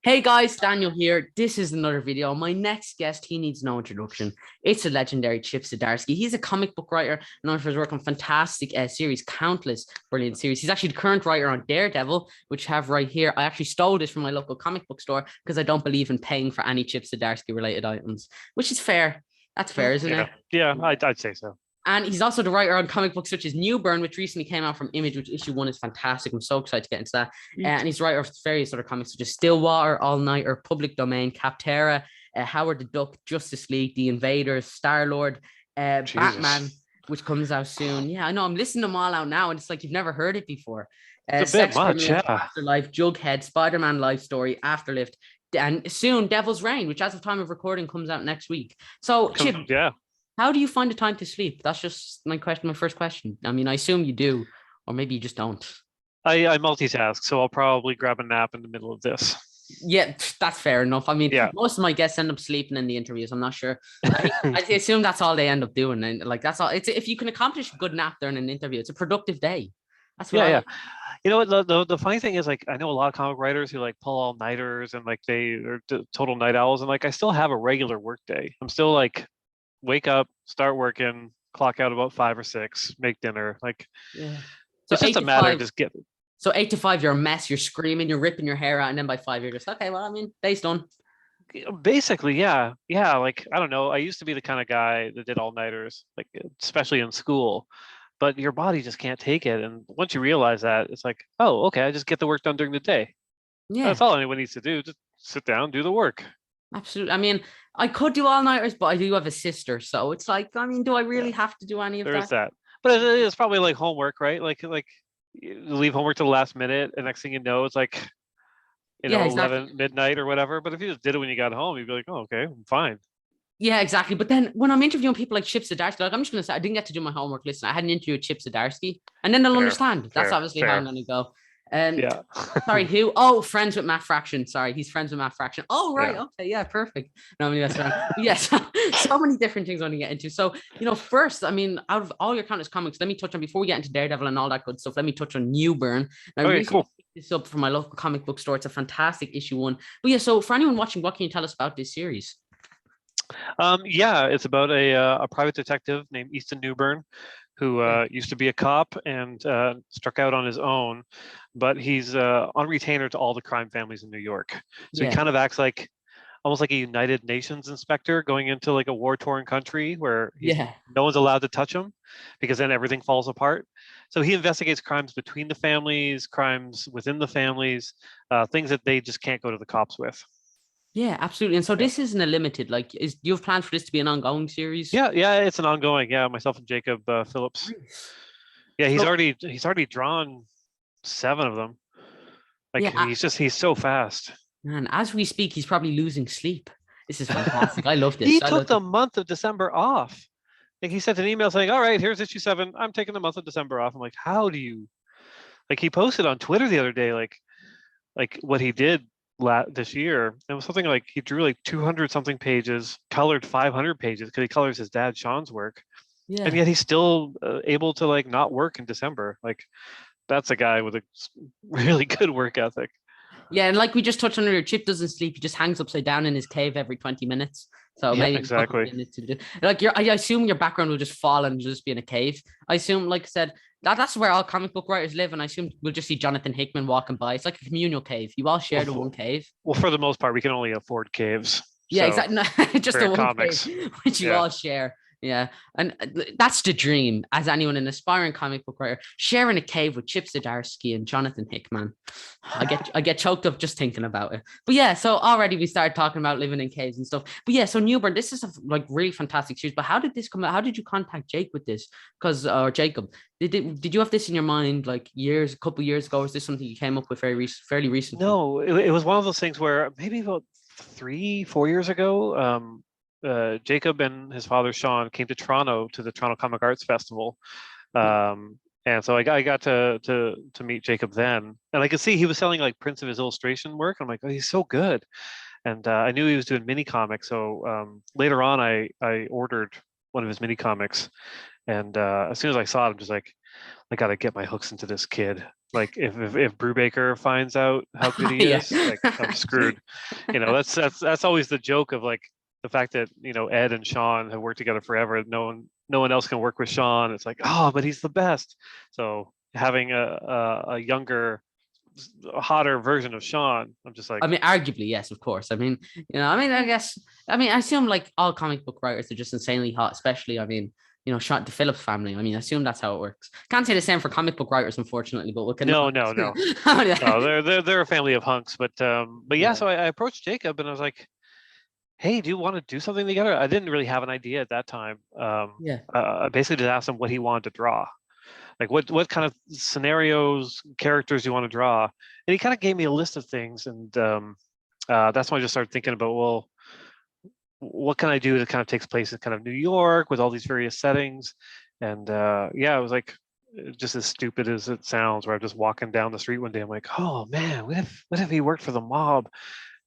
Hey guys, Daniel here. This is another video. My next guest, he needs no introduction. It's the legendary Chip Zdarsky. He's a comic book writer known for his work on fantastic series, countless brilliant series. He's actually the current writer on Daredevil, which I have right here. I actually stole this from my local comic book store because I don't believe in paying for any Chip Zdarsky related items, which is fair. That's fair, isn't Yeah, it? yeah, I'd say so. And he's also the writer on comic books such as Newburn, which recently came out from Image, which issue one is fantastic. I'm so excited to get into that. And he's the writer of various other comics such as Stillwater, All Nighter, Public Domain, Kaptara, Howard the Duck, Justice League, The Invaders, Star-Lord, Batman, which comes out soon. Yeah, I know. I'm listening to them all out now, and it's like you've never heard it before. It's a bit much, yeah. Afterlife, Jughead, Spider-Man Life Story, Afterlift, and soon Devil's Reign, which as of time of recording comes out next week. So, Chip, Yeah. how do you find the time to sleep? That's just my question. My first question. I mean, I assume you do, or maybe you just don't. I multitask, so I'll probably grab a nap in the middle of this. Yeah, that's fair enough. I mean, Yeah. most of my guests end up sleeping in the interviews. I'm not sure. I assume that's all they end up doing, and like that's all. It's if you can accomplish a good nap during an interview, it's a productive day. That's what yeah. You know what? The funny thing is, like, I know a lot of comic writers who like pull all nighters and like they are total night owls, and like I still have a regular work day. I'm still like wake up, start working, clock out about 5 or 6, make dinner. Like, yeah. So it's just a matter of just get. So 8 to 5, you're a mess. You're screaming, you're ripping your hair out, and then by 5, you're just okay. Well, I mean, day's done. Basically, yeah. Like, I don't know. I used to be the kind of guy that did all nighters, like especially in school. But your body just can't take it. And once you realize that, it's like, oh, okay, I just get the work done during the day. Yeah. That's all anyone needs to do. Just sit down, do the work. Absolutely. I mean, I could do all-nighters, but I do have a sister. So it's like, I mean, do I really have to do any of that? There is that. But it's probably like homework, right? Like you leave homework to the last minute, and next thing you know, it's like, exactly. 11 midnight or whatever. But if you just did it when you got home, you'd be like, oh, okay, I'm fine. Yeah, exactly. But then when I'm interviewing people like Chip Zdarsky, like I'm just gonna say I didn't get to do my homework. Listen, I had an interview with Chip Zdarsky, and then they'll understand. That's obviously how I'm gonna go. Yeah. Sorry, who? Oh, friends with Matt Fraction. Sorry, he's friends with Matt Fraction. Oh, right. Yeah. Okay, yeah, perfect. No, I mean that's right. Yes, so many different things I want to get into. So, first, I mean, out of all your countless comics, let me touch on before we get into Daredevil and all that good stuff. Let me touch on Newburn. Now, okay, cool. This up from my local comic book store. It's a fantastic issue one. But yeah, so for anyone watching, what can you tell us about this series? Yeah, it's about a private detective named Easton Newburn, who used to be a cop and struck out on his own, but he's on retainer to all the crime families in New York. So he kind of acts like almost like a United Nations inspector going into like a war-torn country where no one's allowed to touch him because then everything falls apart. So he investigates crimes between the families, crimes within the families, things that they just can't go to the cops with. Yeah, absolutely. And so this isn't a limited, like, do you have plans for this to be an ongoing series? Yeah, it's an ongoing. Yeah, myself and Jacob Phillips. Nice. Yeah, he's already drawn 7 of them. Like he's so fast. Man, as we speak, he's probably losing sleep. This is fantastic. I love this. He took the month of December off. Like he sent an email saying, "All right, here's issue 7. I'm taking the month of December off." I'm like, how do you? Like he posted on Twitter the other day, like what he did this year. It was something like he drew like 200 something pages, colored 500 pages because he colors his dad Sean's work. Yeah. And yet he's still able to like not work in December. Like that's a guy with a really good work ethic. Yeah, and like we just touched on earlier, Chip doesn't sleep. He just hangs upside down in his cave every 20 minutes. So maybe exactly. Like I assume your background will just fall and just be in a cave. I assume, like I said, that's where all comic book writers live, and I assume we'll just see Jonathan Hickman walking by. It's like a communal cave. You all share the one cave. Well, for the most part, we can only afford caves. Yeah, exactly. No, just the one comics. Cave, which you all share. Yeah, and that's the dream as anyone, an aspiring comic book writer, sharing a cave with Chip Zdarsky and Jonathan Hickman. I get choked up just thinking about it. But yeah, so already we started talking about living in caves and stuff. But yeah, so Newburn, this is a like really fantastic series. But how did this come out? How did you contact Jake with this? Or Jacob, did you have this in your mind like a couple years ago? Or is this something you came up with fairly recently? No, it was one of those things where maybe about 3-4 years ago. Jacob and his father Sean came to Toronto to the Toronto Comic Arts Festival, and so I got to meet Jacob then, and I could see he was selling like prints of his illustration work. I'm like, oh, he's so good, and I knew he was doing mini comics. So later on, I ordered one of his mini comics, and as soon as I saw it, I'm just like, I got to get my hooks into this kid. Like if Brubaker finds out how good he is, like I'm screwed. That's always the joke of like the fact that Ed and Sean have worked together forever. No one else can work with Sean. It's like, oh, but he's the best. So having a younger, hotter version of Sean, I'm just like, I mean, arguably, yes, of course. I mean, I guess, I assume like all comic book writers are just insanely hot, especially, Sean, the Phillips family. I mean, I assume that's how it works. Can't say the same for comic book writers, unfortunately, but we can. No. No, they're a family of hunks, but yeah. So I approached Jacob and I was like, hey, do you want to do something together? I didn't really have an idea at that time. I basically just asked him what he wanted to draw. Like what kind of scenarios, characters do you want to draw? And he kind of gave me a list of things. And that's when I just started thinking about, well, what can I do that kind of takes place in kind of New York with all these various settings? And it was like, just as stupid as it sounds, where I'm just walking down the street one day, I'm like, oh man, what if he worked for the mob?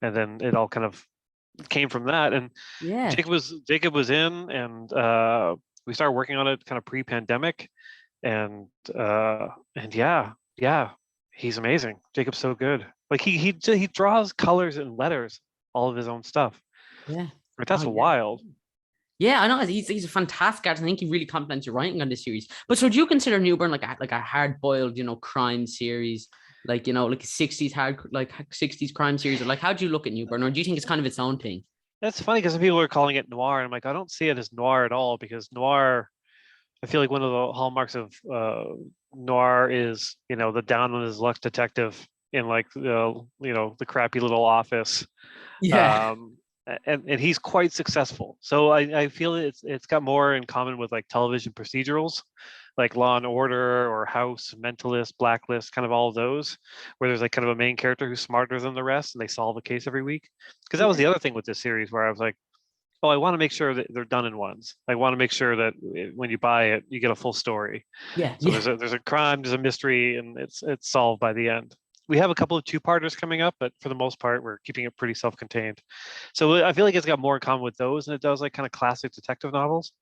And then it all kind of came from that. And Jacob was in, and we started working on it kind of pre-pandemic, and yeah, he's amazing. Jacob's so good. Like he draws colors and letters, all of his own stuff. Yeah, like, that's wild. Yeah, I know he's a fantastic artist. I think he really complements your writing on this series. But so do you consider Newbern like a hard boiled crime series, like like a 60s like 60s crime series, or like how do you look at Newbern, or do you think it's kind of its own thing? That's funny because some people are calling it noir, and I'm like, I don't see it as noir at all, because noir, I feel like one of the hallmarks of noir is the down on his luck detective in like the crappy little office. And he's quite successful. So I feel it's got more in common with like television procedurals, like Law and Order or House, Mentalist, Blacklist, kind of all of those, where there's like kind of a main character who's smarter than the rest and they solve a case every week. Because that was the other thing with this series, where I was like, oh, I want to make sure that they're done in ones. I want to make sure that when you buy it, you get a full story. So there's a crime, there's a mystery, and it's solved by the end. We have a couple of two-parters coming up, but for the most part, we're keeping it pretty self-contained. So I feel like it's got more in common with those than it does like kind of classic detective novels.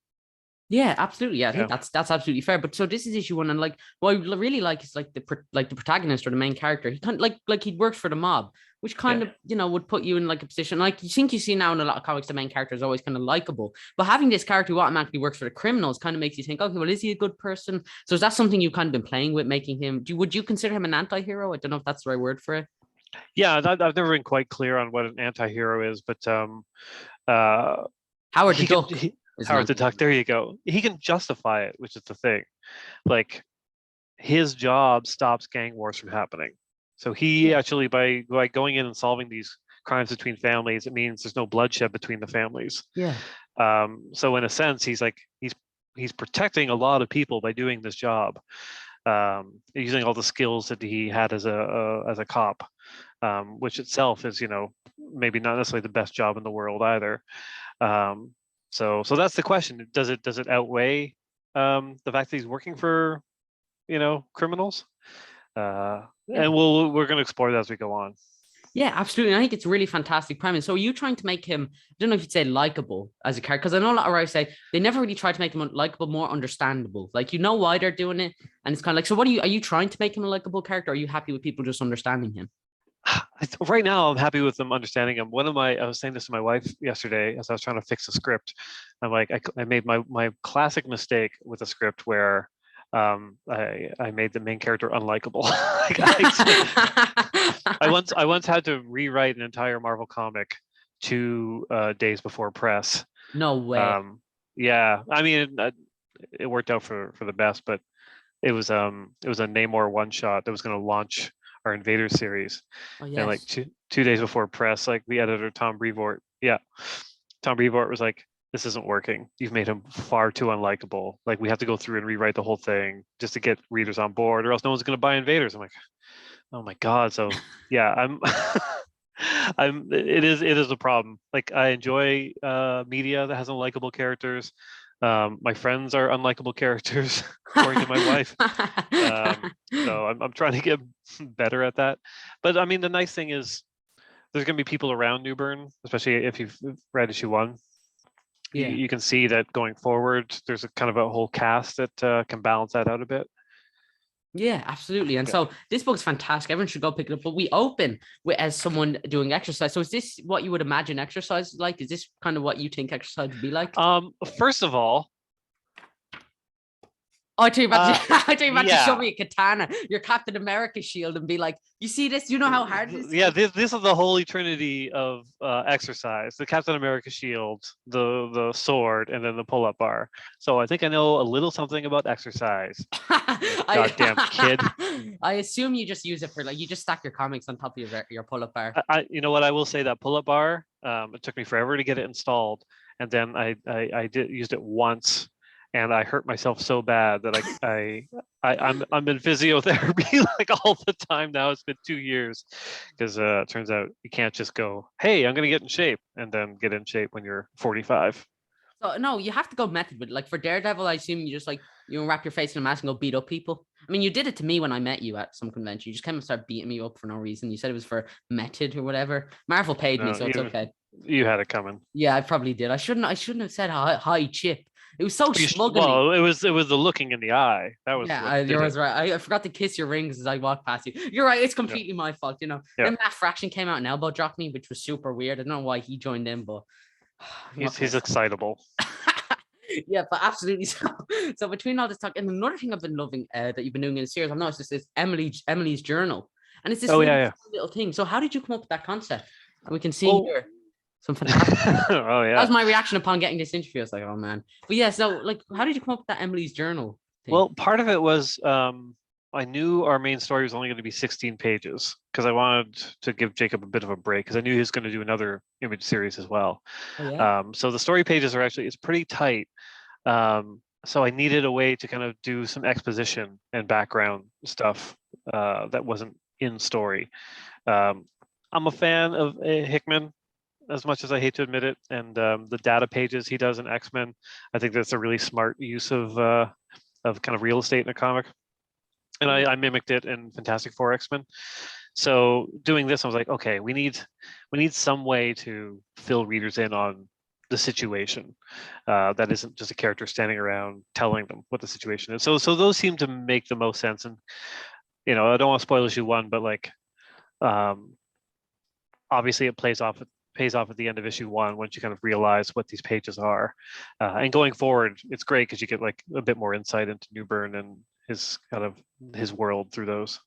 Yeah, absolutely. Yeah, I think that's absolutely fair. But so this is issue one, and like what I really like is like the protagonist or the main character. He kind of like he works for the mob, which kind of would put you in like a position like you think you see now in a lot of comics. The main character is always kind of likable, but having this character who automatically works for the criminals kind of makes you think, okay, well, is he a good person? So is that something you've kind of been playing with, making him? Would you consider him an anti-hero? I don't know if that's the right word for it. Yeah, I've never been quite clear on what an anti-hero is, but Howard the Duck. Howard the Duck, there you go. He can justify it, which is the thing. Like his job stops gang wars from happening. So he actually, by going in and solving these crimes between families, it means there's no bloodshed between the families. So in a sense, he's protecting a lot of people by doing this job, using all the skills that he had as a cop, which itself is maybe not necessarily the best job in the world either. So that's the question. Does it outweigh the fact that he's working for criminals? And we're going to explore that as we go on. Yeah, absolutely. I think it's a really fantastic premise. So are you trying to make him, I don't know if you'd say likable as a character, because I know a lot of writers say they never really try to make him likable, more understandable. Like, why they're doing it. And it's kind of like, so are you trying to make him a likable character? Or are you happy with people just understanding him? Right now, I'm happy with them understanding him. I was saying this to my wife yesterday as I was trying to fix the script. I'm like, I made my classic mistake with a script where I made the main character unlikable. I once had to rewrite an entire Marvel comic 2 days before press. No way. Yeah, I mean, it worked out for the best, but it was a Namor one shot that was going to launch our Invader series. And like 2 days before press, like the editor Tom Brevoort was like, this isn't working. You've made him far too unlikable. Like, we have to go through and rewrite the whole thing just to get readers on board, or else no one's going to buy Invaders. I'm like, oh my god. So yeah, it is a problem. Like, I enjoy media that has unlikable characters. My friends are unlikable characters, according to my wife. So I'm trying to get better at that. But I mean, the nice thing is there's going to be people around Newbern, especially if you've read issue 1. You can see that going forward, there's a kind of a whole cast that can balance that out a bit. Yeah, absolutely. And so this book's fantastic. Everyone should go pick it up. But we open with as someone doing exercise. So is this what you would imagine exercise is like? Is this kind of what you think exercise would be like? First of all, Oh, I tell you about I tell you about to show yeah. me a katana, your Captain America shield, and be like, "You see this? You know how hard this is." Yeah, this is the holy trinity of exercise: the Captain America shield, the sword, and then the pull-up bar. So I think I know a little something about exercise. Goddamn kid. I assume you just use it for like you just stack your comics on top of your pull-up bar. You know what, I will say that pull-up bar. It took me forever to get it installed, and then I did used it once. And I hurt myself so bad that I'm in physiotherapy like all the time now. It's been 2 years because it turns out you can't just go, hey, I'm gonna get in shape, and then get in shape when you're 45. So no, you have to go method with it. Like for Daredevil, I assume you just like you wrap your face in a mask and go beat up people. I mean, you did it to me when I met you at some convention. You just came and started beating me up for no reason. You said it was for method or whatever. Marvel paid me, so it's okay. You had it coming. Yeah, I probably did. I shouldn't have said hi Chip. It was so smug. Well, it was the looking in the eye. That was you're right. I forgot to kiss your rings as I walked past you. You're right. It's completely my fault. You know. Then Matt Fraction came out and elbow dropped me, which was super weird. I don't know why he joined in, but he's excitable. Yeah, but absolutely. So between all this talk, and another thing I've been loving that you've been doing in the series, I've noticed this is Emily's journal, and it's this little thing. So how did you come up with that concept? And we can see here. Some fantastic. Oh yeah. That was my reaction upon getting this interview. I was like, oh man. But yeah, so like how did you come up with that Emily's journal thing? Well, part of it was I knew our main story was only going to be 16 pages because I wanted to give Jacob a bit of a break because I knew he was going to do another image series as well. Oh, yeah? So the story pages are it's pretty tight. So I needed a way to kind of do some exposition and background stuff that wasn't in story. I'm a fan of Hickman, as much as I hate to admit it, and the data pages he does in X-Men, I think that's a really smart use of kind of real estate in a comic. And I mimicked it in Fantastic Four X-Men. So doing this, I was like, okay, we need some way to fill readers in on the situation that isn't just a character standing around telling them what the situation is. So those seem to make the most sense. And I don't want to spoil issue 1, but like obviously it pays off at the end of issue 1 once you kind of realize what these pages are. And going forward, it's great because you get like a bit more insight into Newbern and his world through those.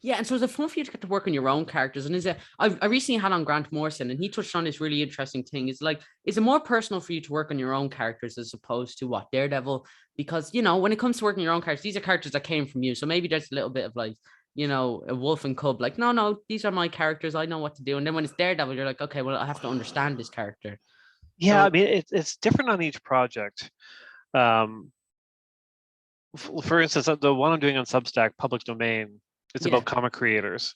Yeah, and so is it fun for you to get to work on your own characters? And I recently had on Grant Morrison, and he touched on this really interesting thing. Is it more personal for you to work on your own characters as opposed to Daredevil? Because when it comes to working your own characters, these are characters that came from you. So maybe there's a little bit of like, a wolf and cub, like, no, these are my characters. I know what to do. And then when it's Daredevil, you're like, okay, well, I have to understand this character. Yeah, so, I mean, it's different on each project. For instance, the one I'm doing on Substack, Public Domain, it's about comic creators.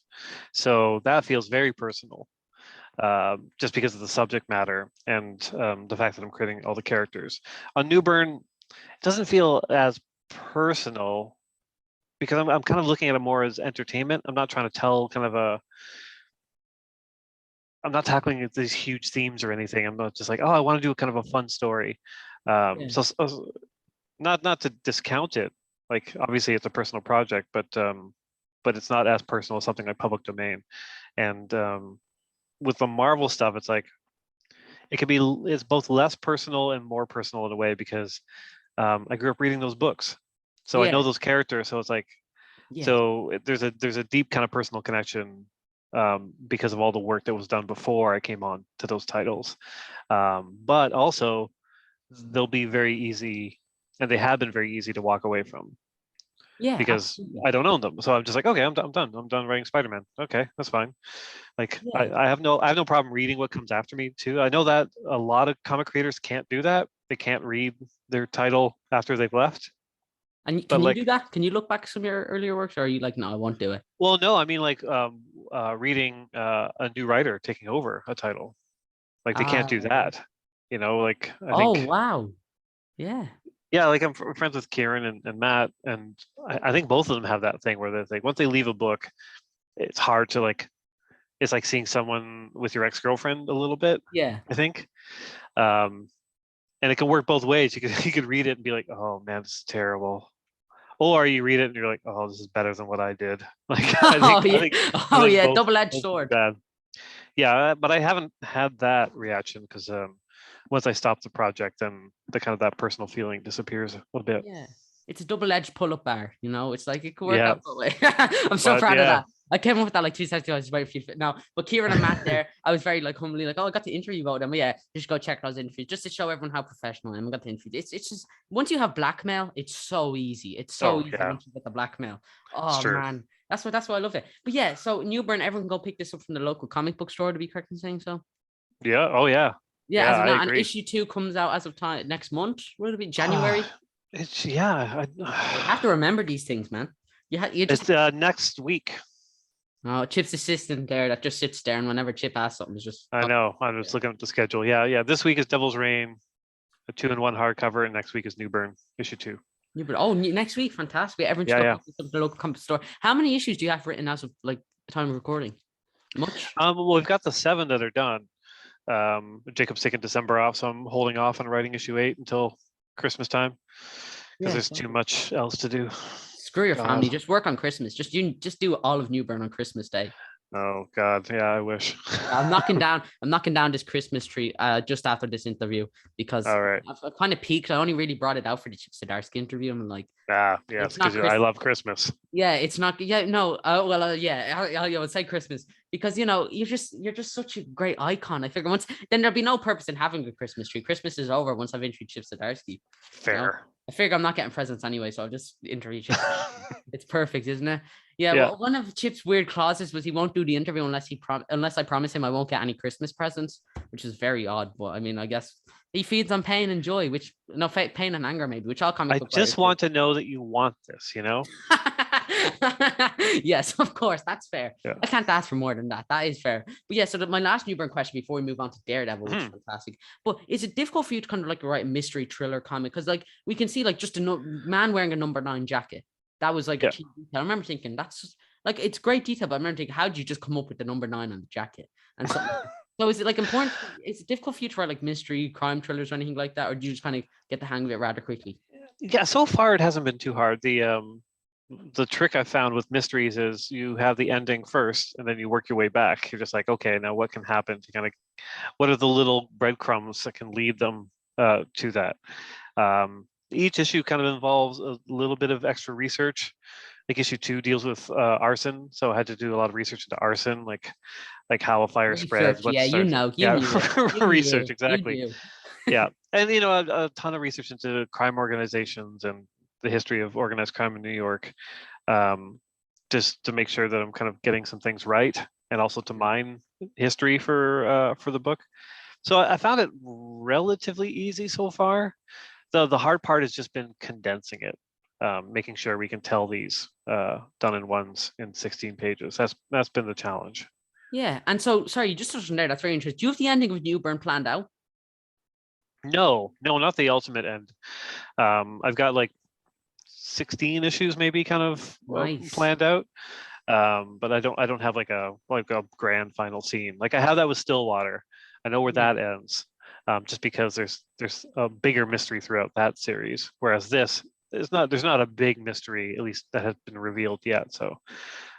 So that feels very personal, just because of the subject matter and the fact that I'm creating all the characters. On Newbern, it doesn't feel as personal because I'm kind of looking at it more as entertainment. I'm not trying to tell I'm not tackling these huge themes or anything. I'm not just like, oh, I want to do kind of a fun story. So not to discount it. Like obviously it's a personal project, but it's not as personal as something like Public Domain. And with the Marvel stuff, it's like it's both less personal and more personal in a way because I grew up reading those books, so I know those characters. So it's like, so there's a deep kind of personal connection because of all the work that was done before I came on to those titles. But also they'll be very easy, and they have been very easy to walk away from. Yeah, because absolutely. I don't own them, so I'm just like, okay, I'm done. I'm done writing Spider-Man. Okay, that's fine. Like, I have no problem reading what comes after me too. I know that a lot of comic creators can't do that. They can't read their title after they've left. And can you do that? Can you look back at some of your earlier works, or are you like, no, I won't do it? Well, no, I mean like reading a new writer taking over a title, like they can't do that. Like I think. Wow, yeah. Yeah, like I'm friends with Kieran and Matt, and I think both of them have that thing where they think once they leave a book, it's hard to like. It's like seeing someone with your ex-girlfriend a little bit. Yeah, I think, and it can work both ways. You could read it and be like, oh man, this is terrible, or you read it and you're like, oh, this is better than what I did. Like Oh I yeah, think both double-edged both sword. bad. Yeah, but I haven't had that reaction because once I stop the project, then the kind of that personal feeling disappears a bit. Yeah, it's a double-edged pull-up bar. It's like it could work Yeah, out that way. I'm so but proud of yeah. that. I came up with that like 2 seconds ago. I was waiting for you. No, but Kieran and Matt there, I was very like humbly like, oh, I got the interview about them. But yeah, just go check those interviews just to show everyone how professional I am. I got the interview. It's just once you have blackmail, it's so easy. It's so Oh easy yeah, once you get the blackmail. it's Oh true. man, that's why I love it. But yeah, so Newburn, everyone can go pick this up from the local comic book store. To be correct in saying so. Yeah. Oh yeah. Yeah, Yeah, as of I now, and agree. issue 2 comes out as of time next month. Will it be January? It's yeah. You have to remember these things, man. You just It's next week. Chip's assistant there that just sits there, and whenever Chip asks something, is just. I know. I'm just looking at the schedule. Yeah. This week is Devil's Reign, a 2-in-1 hardcover, and next week is Newburn issue 2. Next week, fantastic! Everyone just Yeah. go pick this up at the local comic store. How many issues do you have written as of like the time of recording? Much? Well, we've got the 7 that are done. Jacob's taking December off, so I'm holding off on writing issue 8 until Christmas time because there's too much else to do. Screw your family. Just work on Christmas. Just do all of Newburn on Christmas Day. Oh God, yeah, I wish. I'm knocking down this Christmas tree just after this interview because all right. I've kind of peaked. I only really brought it out for the Chip Zdarsky interview. I'm like, yeah, it's because I love Christmas. Yeah, it's not. Yeah, no. I would say Christmas because you're just such a great icon. I figure then there'll be no purpose in having a Christmas tree. Christmas is over once I've introduced Chip Zdarsky. Fair. I figure I'm not getting presents anyway, so I'll just interview Chip. It's perfect, isn't it? Yeah. Well, one of Chip's weird clauses was he won't do the interview unless I promise him I won't get any Christmas presents, which is very odd. But I mean, I guess he feeds on pain and joy, pain and anger maybe, which all comic book. I just want to know that you want this, Yes, of course, that's fair. Yeah. I can't ask for more than that. That is fair. But yeah, so my last Newburn question before we move on to Daredevil, which is fantastic. But is it difficult for you to kind of like write a mystery thriller comic? Because like we can see like just a man wearing a number 9 jacket. That was like a key detail. I remember thinking that's just, like it's great detail, but I remember thinking, how did you just come up with the number 9 on the jacket? And so so is it like important? Is it difficult for you to write like mystery crime thrillers or anything like that, or do you just kind of get the hang of it rather quickly? Yeah, so far it hasn't been too hard. The trick I found with mysteries is you have the ending first and then you work your way back. You're just like, okay, now what can happen to kind of, what are the little breadcrumbs that can lead them to that? Each issue kind of involves a little bit of extra research. Like issue 2 deals with arson, so I had to do a lot of research into arson, like how a fire spreads. Research, exactly. Yeah, and a ton of research into crime organizations and the history of organized crime in New York, just to make sure that I'm kind of getting some things right, and also to mine history for the book. So I found it relatively easy so far. The hard part has just been condensing it, making sure we can tell these done in ones in 16 pages. That's been the challenge. Yeah, and so sorry, you just touched on there. That's very interesting. Do you have the ending of Newburn planned out? No, not the ultimate end. I've got like 16 issues maybe kind of planned out, but I don't have like a grand final scene. Like I have that with Stillwater. I know where that ends, just because there's a bigger mystery throughout that series, whereas there's not a big mystery, at least that has been revealed yet. So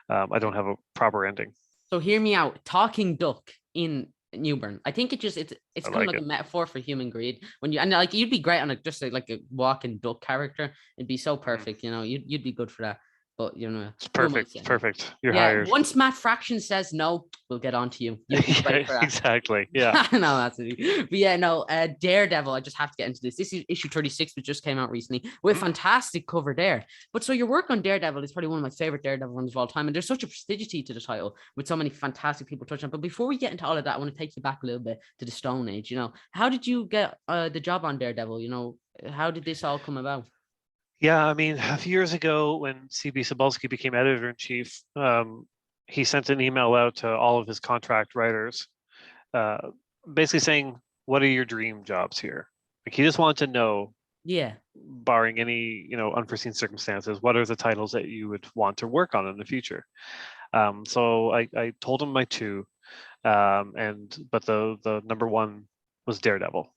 I don't have a proper ending. So hear me out. Talking duck in Newburn. I think it's kind of like a metaphor for human greed. You'd be great on just like a walking duck character. It'd be so perfect. You'd be good for that. But it's perfect. It's perfect. You're hired. Once Matt Fraction says no, we'll get on to you. Exactly. Yeah. No, absolutely. But yeah, no. Daredevil. I just have to get into this. This is issue 36, which just came out recently, with a fantastic cover there. But so your work on Daredevil is probably one of my favorite Daredevil runs of all time, and there's such a prestigity to the title with so many fantastic people touching on. But before we get into all of that, I want to take you back a little bit to the Stone Age. How did you get the job on Daredevil? How did this all come about? Yeah, I mean, a few years ago when C.B. Cebulski became editor-in-chief, he sent an email out to all of his contract writers, basically saying, what are your dream jobs here? Like he just wanted to know, barring any, unforeseen circumstances, what are the titles that you would want to work on in the future? So I told him my 2, but the number 1 was Daredevil.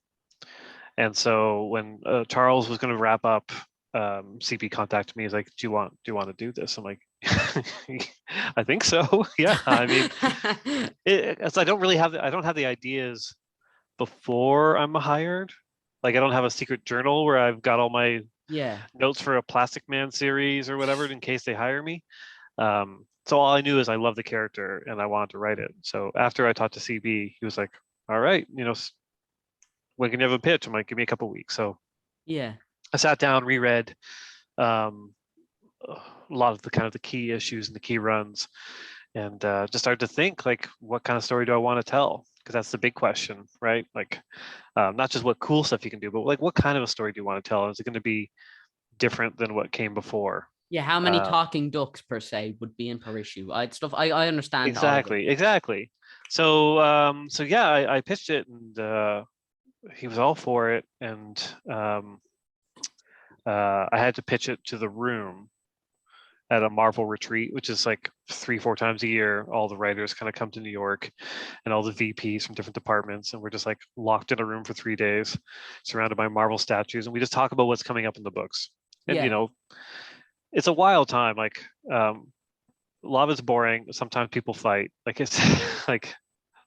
And so when Charles was going to wrap up CP contacted me. He's like, do you want to do this? I'm like, I think so. Yeah. I mean, it's I don't have the ideas before I'm hired. Like, I don't have a secret journal where I've got all my notes for a Plastic Man series or whatever in case they hire me. So all I knew is I love the character and I wanted to write it. So after I talked to CB, he was like, all right, when can you have a pitch? I'm like, give me a couple of weeks. So yeah, I sat down, reread a lot of the key issues and the key runs, and just started to think, like, what kind of story do I want to tell? Because that's the big question, right? Like, not just what cool stuff you can do, but like, what kind of a story do you want to tell? Is it going to be different than what came before? Yeah, how many talking ducks per se would be in per issue? I understand exactly. So yeah, I pitched it, and he was all for it, and I had to pitch it to the room at a Marvel retreat, which is like 3-4 times a year. All the writers kind of come to New York, and all the VPs from different departments, and we're just like locked in a room for 3 days, surrounded by Marvel statues, and we just talk about what's coming up in the books. And it's a wild time. Like, a lot of it's boring. Sometimes people fight. Like, it's like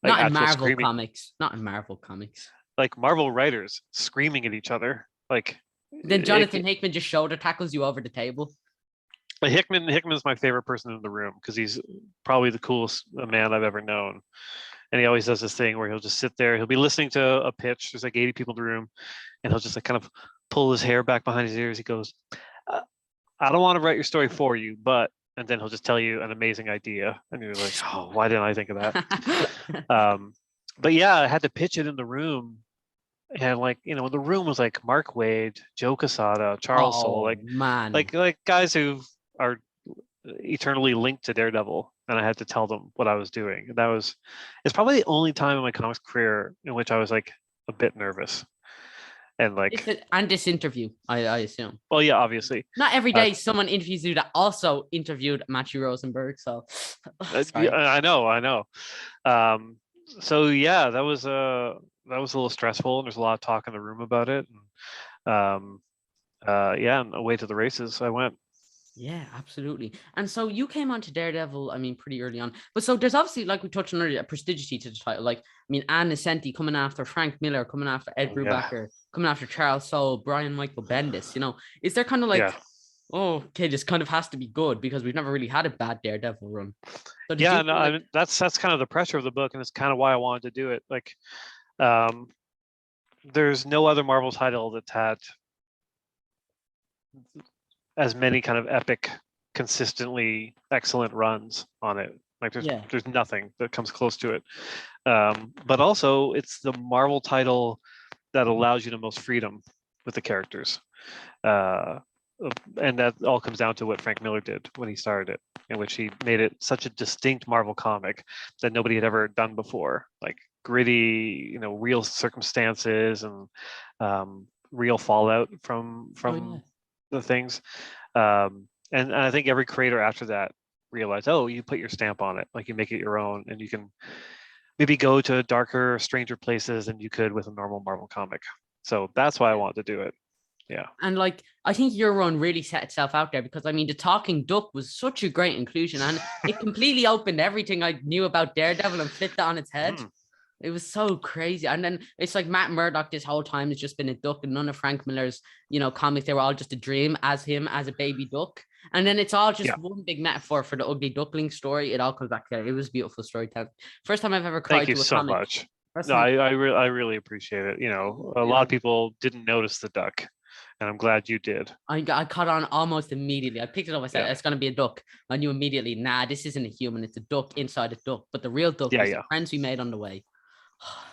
not in actual Marvel screaming. comics. Not in Marvel comics. Like Marvel writers screaming at each other. Like, then Jonathan Hickman just shoulder tackles you over the table. Hickman's my favorite person in the room because he's probably the coolest man I've ever known. And he always does this thing where he'll just sit there. He'll be listening to a pitch. There's like 80 people in the room, and he'll just like kind of pull his hair back behind his ears. He goes, I don't want to write your story for you, but, and then he'll just tell you an amazing idea. And you're like, oh, why didn't I think of that? But yeah, I had to pitch it in the room. And like, the room was like Mark Waid, Joe Quesada, Charles Soule, like guys who are eternally linked to Daredevil. And I had to tell them what I was doing. And it's probably the only time in my comics career in which I was like a bit nervous. And like, and this interview, I assume. Well, yeah, obviously. Not every day someone interviews you that also interviewed Matthew Rosenberg. So I know. So yeah, that was a little stressful, and there's a lot of talk in the room about it. And yeah, and away to the races I went. Yeah, absolutely. And so you came on to Daredevil, I mean, pretty early on. But so there's obviously, like we touched on earlier, a prestigiety to the title. Like, I mean, Ann Nesenti coming after Frank Miller, coming after Ed Brubaker, coming after Charles Soule, Brian Michael Bendis. Is there kind of like, okay, this kind of has to be good because we've never really had a bad Daredevil run. So I mean, that's kind of the pressure of the book, and it's kind of why I wanted to do it. Like, there's no other Marvel title that's had as many kind of epic, consistently excellent runs on it. Like, there's nothing that comes close to it. But also, it's the Marvel title that allows you the most freedom with the characters. And that all comes down to what Frank Miller did when he started it, in which he made it such a distinct Marvel comic that nobody had ever done before. Like, gritty, real circumstances and real fallout from the things. And I think every creator after that realized, you put your stamp on it, like you make it your own, and you can maybe go to darker, stranger places than you could with a normal Marvel comic. So that's why I wanted to do it. Yeah. And like, I think your run really set itself out there because, I mean, the talking duck was such a great inclusion, and it completely opened everything I knew about Daredevil and flipped it on its head. It was so crazy. And then it's like Matt Murdock this whole time has just been a duck, and none of Frank Miller's, comics, they were all just a dream as him as a baby duck. And then it's all just one big metaphor for the ugly duckling story. It all comes back together. It was beautiful storytelling. First time I've ever cried to a comic. Thank you so much. No, I really appreciate it. A lot of people didn't notice the duck, and I'm glad you did. I caught on almost immediately. I picked it up. I said, it's going to be a duck. I knew immediately, this isn't a human. It's a duck inside a duck. But the real duck was the friends we made on the way.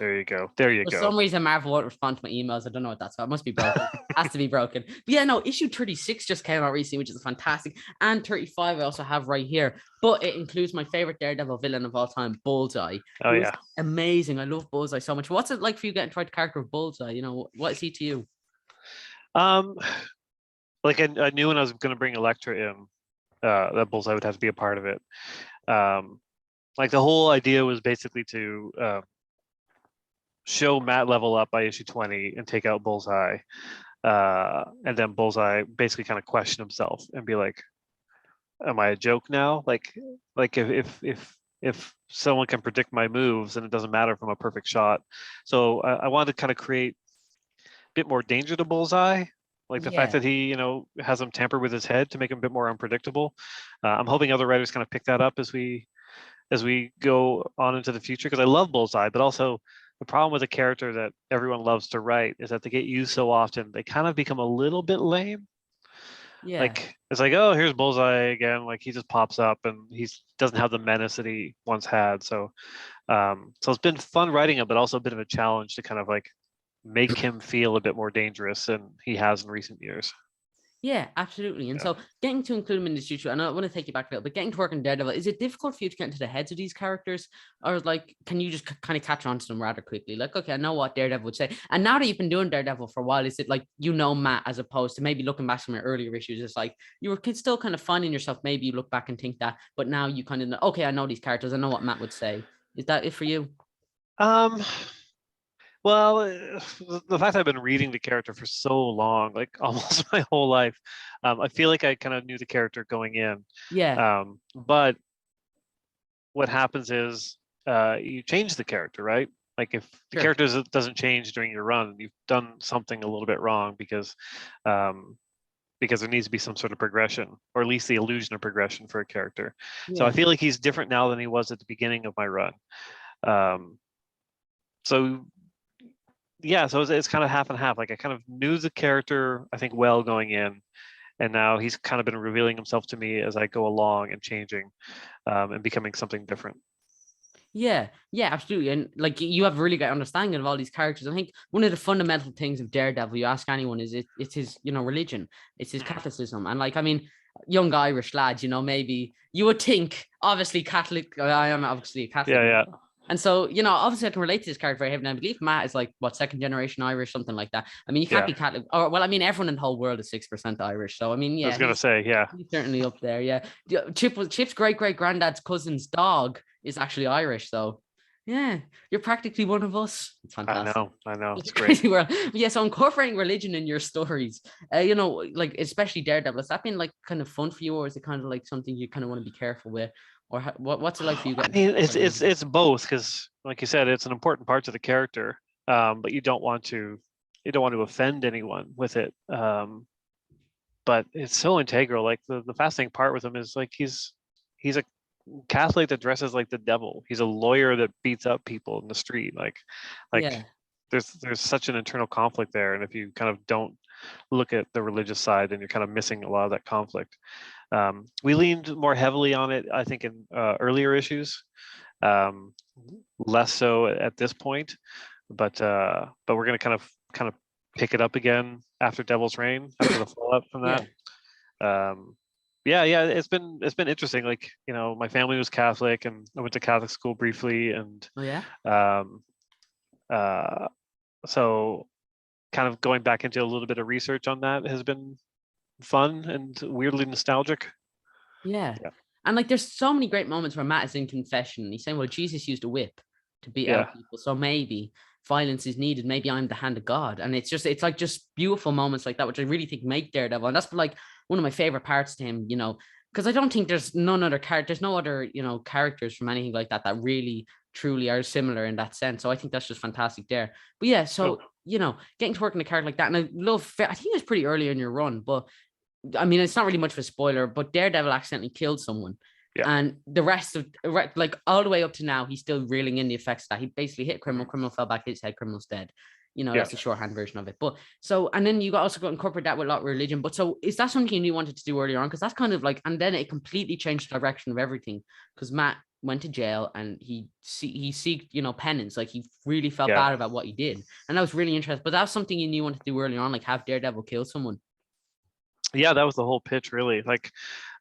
There you go. For some reason, Marvel won't respond to my emails. I don't know what that's about. It must be broken. It has to be broken. But yeah, no, issue 36 just came out recently, which is fantastic. And 35 I also have right here. But it includes my favorite Daredevil villain of all time, Bullseye. Oh, yeah. Amazing. I love Bullseye so much. What's it like for you getting to write the character of Bullseye? What is he to you? Like, I knew when I was going to bring Elektra in, that Bullseye would have to be a part of it. Like, the whole idea was basically to show Matt level up by issue 20 and take out Bullseye. And then Bullseye basically kind of question himself and be like, am I a joke now? Like if someone can predict my moves, and it doesn't matter if I'm a perfect shot. So I wanted to kind of create a bit more danger to Bullseye, like the fact that he, has him tamper with his head to make him a bit more unpredictable. I'm hoping other writers kind of pick that up as we go on into the future, because I love Bullseye, but also the problem with a character that everyone loves to write is that they get used so often, they kind of become a little bit lame. Yeah. Like it's like, oh, here's Bullseye again. Like he just pops up and he doesn't have the menace that he once had. So, so it's been fun writing him, but also a bit of a challenge to kind of like make him feel a bit more dangerous than he has in recent years. Yeah, absolutely. And so getting to include them in the future, and I want to take you back a little, but getting to work in Daredevil, is it difficult for you to get into the heads of these characters? Or like, can you just kind of catch on to them rather quickly? Like, okay, I know what Daredevil would say. And now that you've been doing Daredevil for a while, is it like, Matt, as opposed to maybe looking back from your earlier issues, it's like you were still kind of finding yourself, maybe you look back and think that, but now you kind of know, okay, I know these characters, I know what Matt would say. Is that it for you? Well, the fact I've been reading the character for so long, like almost my whole life, I feel like I kind of knew the character going in. Yeah. But what happens is you change the character, right? Like if the character doesn't change during your run, you've done something a little bit wrong, because there needs to be some sort of progression, or at least the illusion of progression for a character. So I feel like he's different now than he was at the beginning of my run. So yeah, so it's kind of half and half. Like I kind of knew the character, I think, well going in, and now he's kind of been revealing himself to me as I go along and changing, and becoming something different. Yeah, absolutely. And like you have a really great understanding of all these characters. I think one of the fundamental things of Daredevil, you ask anyone, is it's his, religion, it's his Catholicism. And like, I mean, young Irish lads, maybe you would think, obviously Catholic, I am obviously a Catholic. Yeah. And so, obviously I can relate to this character very heavily. I believe Matt is like, what, second generation Irish, something like that. I mean, you can't be Catholic, or well, I mean, everyone in the whole world is 6% Irish. So I mean, yeah. I was gonna say, yeah. He's certainly up there, yeah. Chip's great granddad's cousin's dog is actually Irish, so yeah, you're practically one of us. It's fantastic. I know. It's crazy world. Yeah, so incorporating religion in your stories, like especially Daredevil, has that been like kind of fun for you, or is it kind of like something you kind of want to be careful with? Or what's it like for you? I mean, it's both, because like you said, it's an important part to the character, but you don't want to offend anyone with it. But it's so integral. Like the fascinating part with him is like he's a Catholic that dresses like the devil. He's a lawyer that beats up people in the street. Like there's such an internal conflict there, and if you kind of don't look at the religious side, then you're kind of missing a lot of that conflict. We leaned more heavily on it, I think, in earlier issues, less so at this point. But we're going to kind of pick it up again after Devil's Reign, after the fallout from that. It's been interesting. Like, my family was Catholic, and I went to Catholic school briefly, and so kind of going back into a little bit of research on that has been fun and weirdly nostalgic. Yeah. And like there's so many great moments where Matt is in confession and he's saying, well, Jesus used a whip to beat out people, so maybe violence is needed, maybe I'm the hand of God. And it's like just beautiful moments like that, which I really think make Daredevil. And that's like one of my favorite parts to him, because I don't think there's no other characters from anything like that really truly are similar in that sense. So I think that's just fantastic there. But yeah, so getting to work in a character like that, and I think it's pretty early in your run, but I mean, it's not really much of a spoiler, but Daredevil accidentally killed someone. And the rest of, like, all the way up to now, he's still reeling in the effects that he basically hit a criminal fell back, hit his head, criminal's dead. That's the shorthand version of it. But so, and then you also got to incorporate that with a lot of religion. But so, is that something you wanted to do earlier on? Because that's kind of like, and then it completely changed the direction of everything. Because Matt went to jail and he seeked, penance. Like, he really felt bad about what he did. And that was really interesting. But that was something you wanted to do earlier on, like have Daredevil kill someone. Yeah, that was the whole pitch, really. Like,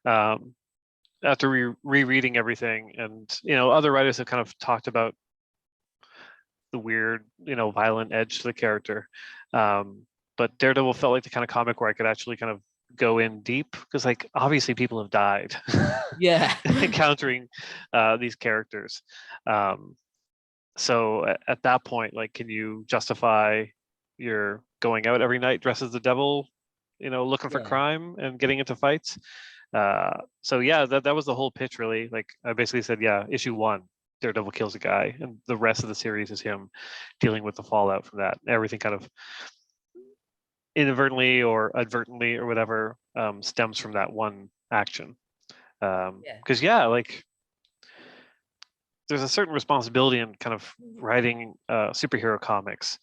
after rereading everything, and other writers have kind of talked about the weird, violent edge to the character, but Daredevil felt like the kind of comic where I could actually kind of go in deep, because like obviously people have died encountering these characters. So at that point, like, can you justify you're going out every night dressed as the devil, looking for crime and getting into fights. So yeah, that was the whole pitch, really. Like, I basically said, yeah, issue 1, Daredevil kills a guy, and the rest of the series is him dealing with the fallout from that. Everything kind of inadvertently or advertently or whatever stems from that one action. Because like, there's a certain responsibility in kind of writing superhero comics,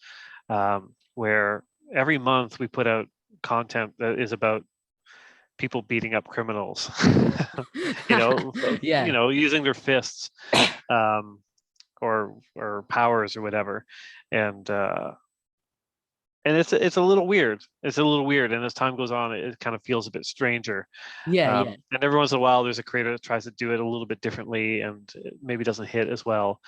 where every month we put out content that is about people beating up criminals, using their fists, or powers or whatever, and it's a little weird. It's a little weird, and as time goes on, it kind of feels a bit stranger. And every once in a while, there's a creator that tries to do it a little bit differently, and it maybe doesn't hit as well.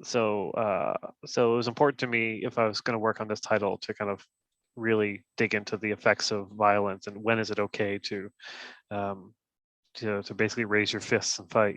So it was important to me, if I was going to work on this title, to kind of really dig into the effects of violence and when is it okay to basically raise your fists and fight.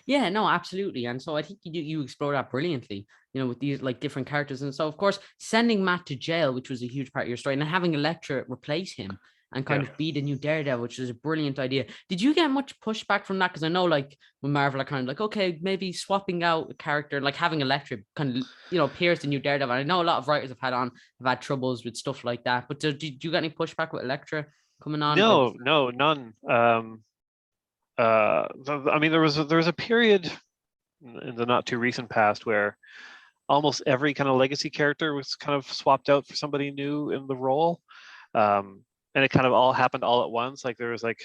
Yeah, no, absolutely. And so I think you explore that brilliantly, with these like different characters. And so, of course, sending Matt to jail, which was a huge part of your story, and then having Elektra replace him and kind of be the new Daredevil, which is a brilliant idea. Did you get much pushback from that? Because I know, like, when Marvel are kind of like, okay, maybe swapping out a character, like having Elektra kind of, appears the new Daredevil. And I know a lot of writers have had troubles with stuff like that. But did you get any pushback with Elektra coming on? No, none. I mean, there was a period in the not too recent past where almost every kind of legacy character was kind of swapped out for somebody new in the role, and it kind of all happened all at once. Like, there was like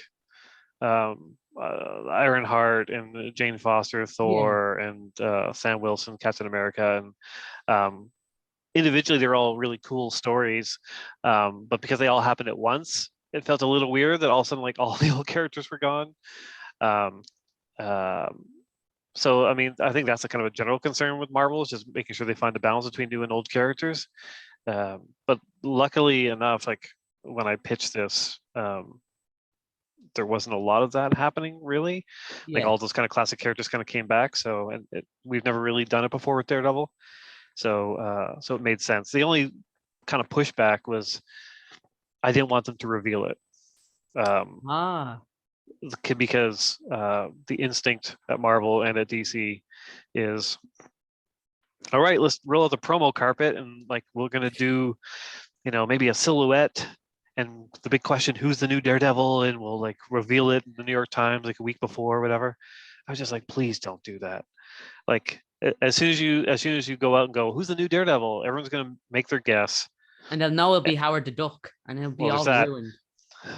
Ironheart and Jane Foster, Thor, and Sam Wilson, Captain America, and individually they're all really cool stories, but because they all happened at once, it felt a little weird that all of a sudden, like, all the old characters were gone. So I mean, I think that's a kind of a general concern with Marvel, is just making sure they find the balance between new and old characters. But luckily enough, like, when I pitched this, there wasn't a lot of that happening, really. Like, all those kind of classic characters kind of came back. So, and we've never really done it before with Daredevil. So it made sense. The only kind of pushback was I didn't want them to reveal it. Because the instinct at Marvel and at DC is, all right, let's roll out the promo carpet, and like, we're gonna do, maybe a silhouette, and the big question, who's the new Daredevil, and we'll like reveal it in the New York Times like a week before or whatever. I was just like, please don't do that. Like, as soon as you go out and go, who's the new Daredevil, everyone's gonna make their guess, and they'll know it'll be Howard the Duck, and it'll be all ruined.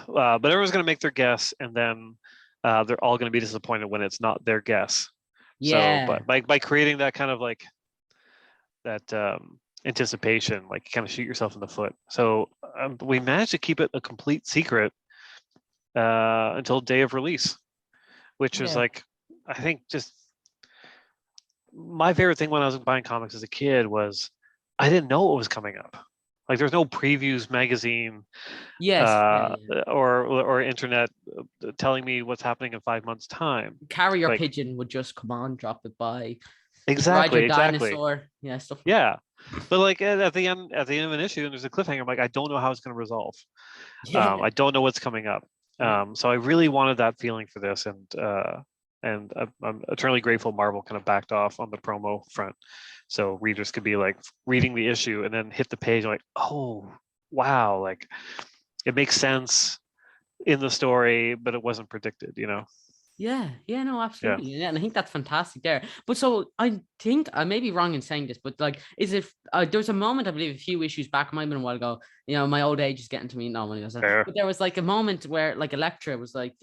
But everyone's going to make their guess, and then they're all going to be disappointed when it's not their guess. So, but by creating that kind of like that anticipation, like, you kind of shoot yourself in the foot. So we managed to keep it a complete secret until day of release, which was like, I think, just my favorite thing when I was buying comics as a kid was I didn't know what was coming up. Like, there's no previews magazine, or internet telling me what's happening in 5 months' time. Carrier pigeon would just come on, drop it by. Exactly. Dinosaur, stuff. Yeah, but like at the end of an issue, and there's a cliffhanger. I'm like, I don't know how it's going to resolve. I don't know what's coming up. So I really wanted that feeling for this, and I'm eternally grateful Marvel kind of backed off on the promo front, so readers could be like reading the issue and then hit the page like, oh wow, like, it makes sense in the story, but it wasn't predicted. No, absolutely. And I think that's fantastic there. But so I think I may be wrong in saying this, but like, is it there's a moment, I believe a few issues back, might have been a while ago, my old age is getting to me now when he goes, but there was like a moment where like Elektra was like,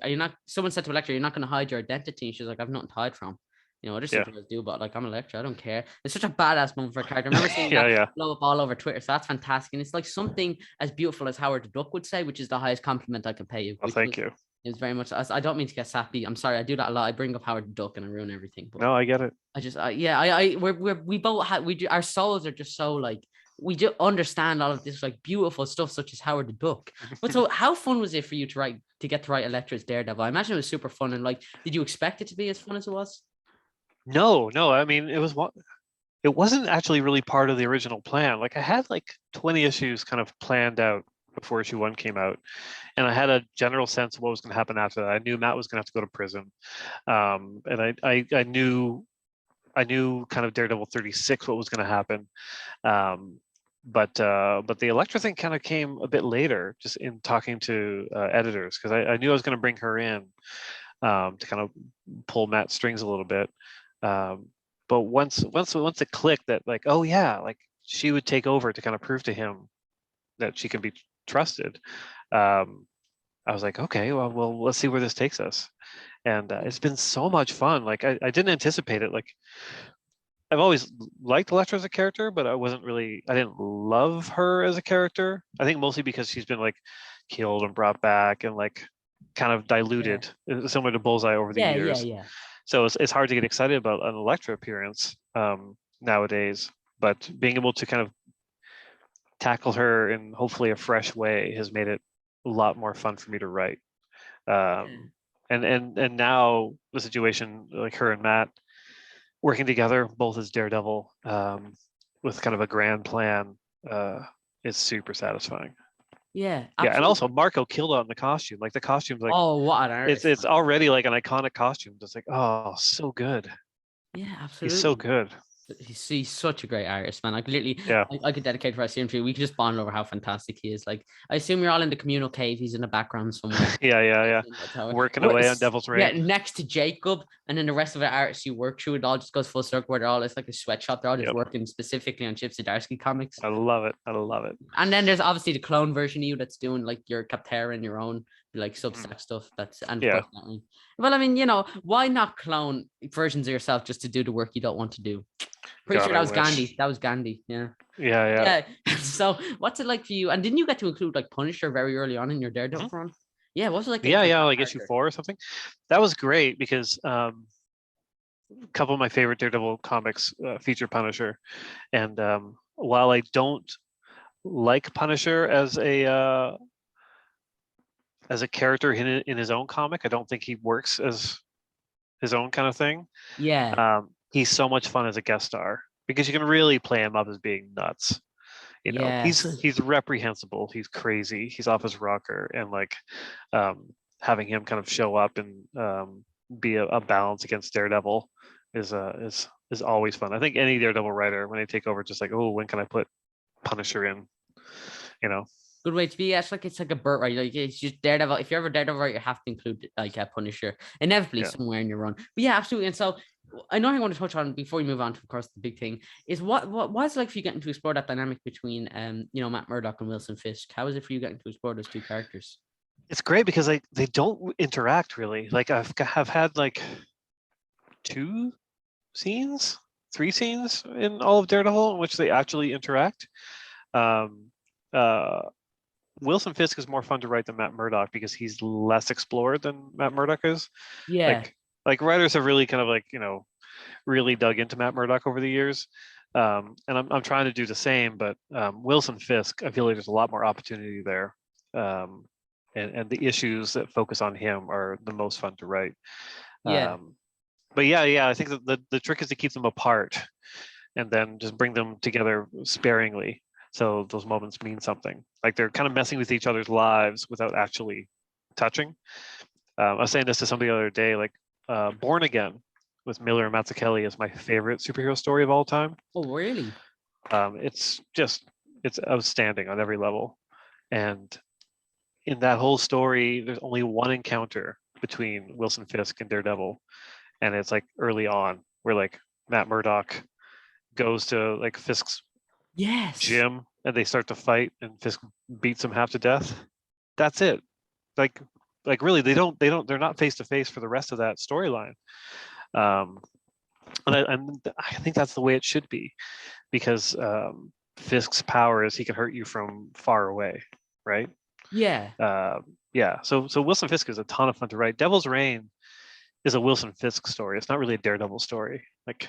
someone said to Elektra, you're not going to hide your identity. She's like, I've nothing to hide from. There's something to do, but like, I'm Elektra, I don't care. It's such a badass moment for a character. I remember seeing that blow up all over Twitter. So that's fantastic. And it's like something as beautiful as Howard the Duck would say, which is the highest compliment I can pay you. Well, thank you. It was very much. I don't mean to get sappy. I'm sorry. I do that a lot. I bring up Howard the Duck and I ruin everything. But no, I get it. I just, we both have, our souls are just so like, we do understand all of this like beautiful stuff such as Howard the Duck. But so, how fun was it for you to get to write Elektra's Daredevil? I imagine it was super fun. And like, did you expect it to be as fun as it was? No. I mean, it was it wasn't actually really part of the original plan. Like I had like 20 issues kind of planned out before issue 1 came out, and I had a general sense of what was going to happen after that. I knew Matt was going to have to go to prison, and I knew kind of Daredevil 36 what was going to happen. But the Elektra thing kind of came a bit later, just in talking to editors, because I knew I was going to bring her in to kind of pull Matt's strings a little bit. But once it clicked that, like, oh yeah, like she would take over to kind of prove to him that she can be trusted, I was like, okay, well, let's see where this takes us. And it's been so much fun. Like I didn't anticipate it. Like I've always liked Elektra as a character, but I didn't love her as a character. I think mostly because she's been like killed and brought back and like kind of diluted, similar to Bullseye over the years. Yeah. So it's hard to get excited about an Elektra appearance nowadays. But being able to kind of tackle her in hopefully a fresh way has made it a lot more fun for me to write. And now the situation, like her and Matt working together, both as Daredevil, with kind of a grand plan, is super satisfying. Yeah, absolutely. Yeah, and also Marco killed on the costume. Like the costume's like, oh, what an artist! It's already like an iconic costume. It's like, oh, so good. Yeah, absolutely. He's so good. He's such a great artist, man. Like literally, yeah. I could dedicate for a series to you. We could just bond over how fantastic he is. Like, I assume you're all in the communal cave. He's in the background somewhere. yeah. Working away on Devil's Reign. Yeah, next to Jacob, and then the rest of the artists you work through, it all just goes full circle. Where they're all, it's like a sweatshop. They're all just working specifically on Chip Zdarsky comics. I love it. And then there's obviously the clone version of you that's doing like your Kaptara and your own like Substack stuff. Well, I mean, you know, why not clone versions of yourself just to do the work you don't want to do? Pretty sure that was Gandhi. That was Gandhi. Yeah. So what's it like for you? And didn't you get to include like Punisher very early on in your Daredevil run? Yeah, what was it like? Like issue 4 or something. That was great because a couple of my favorite Daredevil comics feature Punisher, and while I don't like Punisher as a character in his own comic, I don't think he works as his own kind of thing. Yeah. He's so much fun as a guest star because you can really play him up as being nuts. You know, he's reprehensible. He's crazy. He's off his rocker, and like having him kind of show up and be a balance against Daredevil is always fun. I think any Daredevil writer, when they take over, just like, oh, when can I put Punisher in? You know. Good way to be. It's like a birthright. Like it's just Daredevil. If you're ever Daredevil, right, you have to include like a Punisher inevitably somewhere in your run. But yeah, absolutely. And so I know I want to touch on before we move on to, of course, the big thing is what's it like for you getting to explore that dynamic between Matt Murdock and Wilson Fisk? How is it for you getting to explore those two characters? It's great because they don't interact really. Like I've had like 3 scenes in all of Daredevil in which they actually interact. Wilson Fisk is more fun to write than Matt Murdock because he's less explored than Matt Murdock is. Yeah. Like writers have really kind of like, really dug into Matt Murdock over the years. And I'm trying to do the same, but Wilson Fisk, I feel like there's a lot more opportunity there. And the issues that focus on him are the most fun to write. Yeah. But I think that the trick is to keep them apart and then just bring them together sparingly. So those moments mean something. Like they're kind of messing with each other's lives without actually touching. I was saying this to somebody the other day, like Born Again with Miller and Mazzucchelli is my favorite superhero story of all time. Oh, really? It's outstanding on every level. And in that whole story, there's only one encounter between Wilson Fisk and Daredevil. And it's like early on where like Matt Murdock goes to like Fisk's gym and they start to fight and Fisk beats him half to death. That's it. Like really they're not face to face for the rest of that storyline. And I think that's the way it should be because Fisk's power is he can hurt you from far away, right? Yeah. So Wilson Fisk is a ton of fun to write. Devil's Reign is a Wilson Fisk story. It's not really a Daredevil story. Like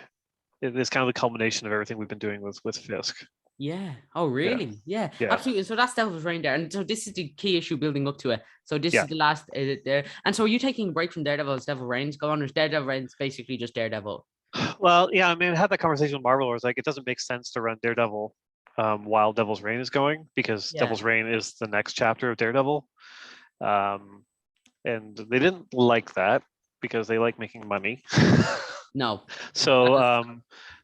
it's kind of the culmination of everything we've been doing with Fisk. Yeah. Oh, really? Yeah. Absolutely. So that's Devil's Reign there. And so this is the key issue building up to it. So this is the last there. And so are you taking a break from Daredevil as Devil Reigns go on? Or is Daredevil Reigns basically just Daredevil? Well, yeah, I mean, I had that conversation with Marvel where it's like it doesn't make sense to run Daredevil while Devil's Reign is going, because Yeah. Devil's Reign is the next chapter of Daredevil. And they didn't like that because they like making money. No. So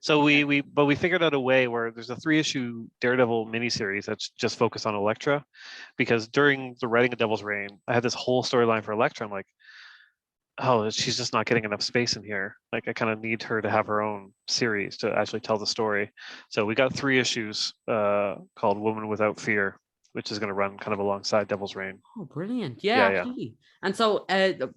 we figured out a way where there's a 3-issue Daredevil miniseries that's just focused on Elektra, because during the writing of Devil's Reign, I had this whole storyline for Elektra. I'm like, oh, she's just not getting enough space in here. Like, I kind of need her to have her own series to actually tell the story. So we got 3 issues called Woman Without Fear, which is going to run kind of alongside Devil's Reign. Oh, brilliant. Yeah, absolutely. And so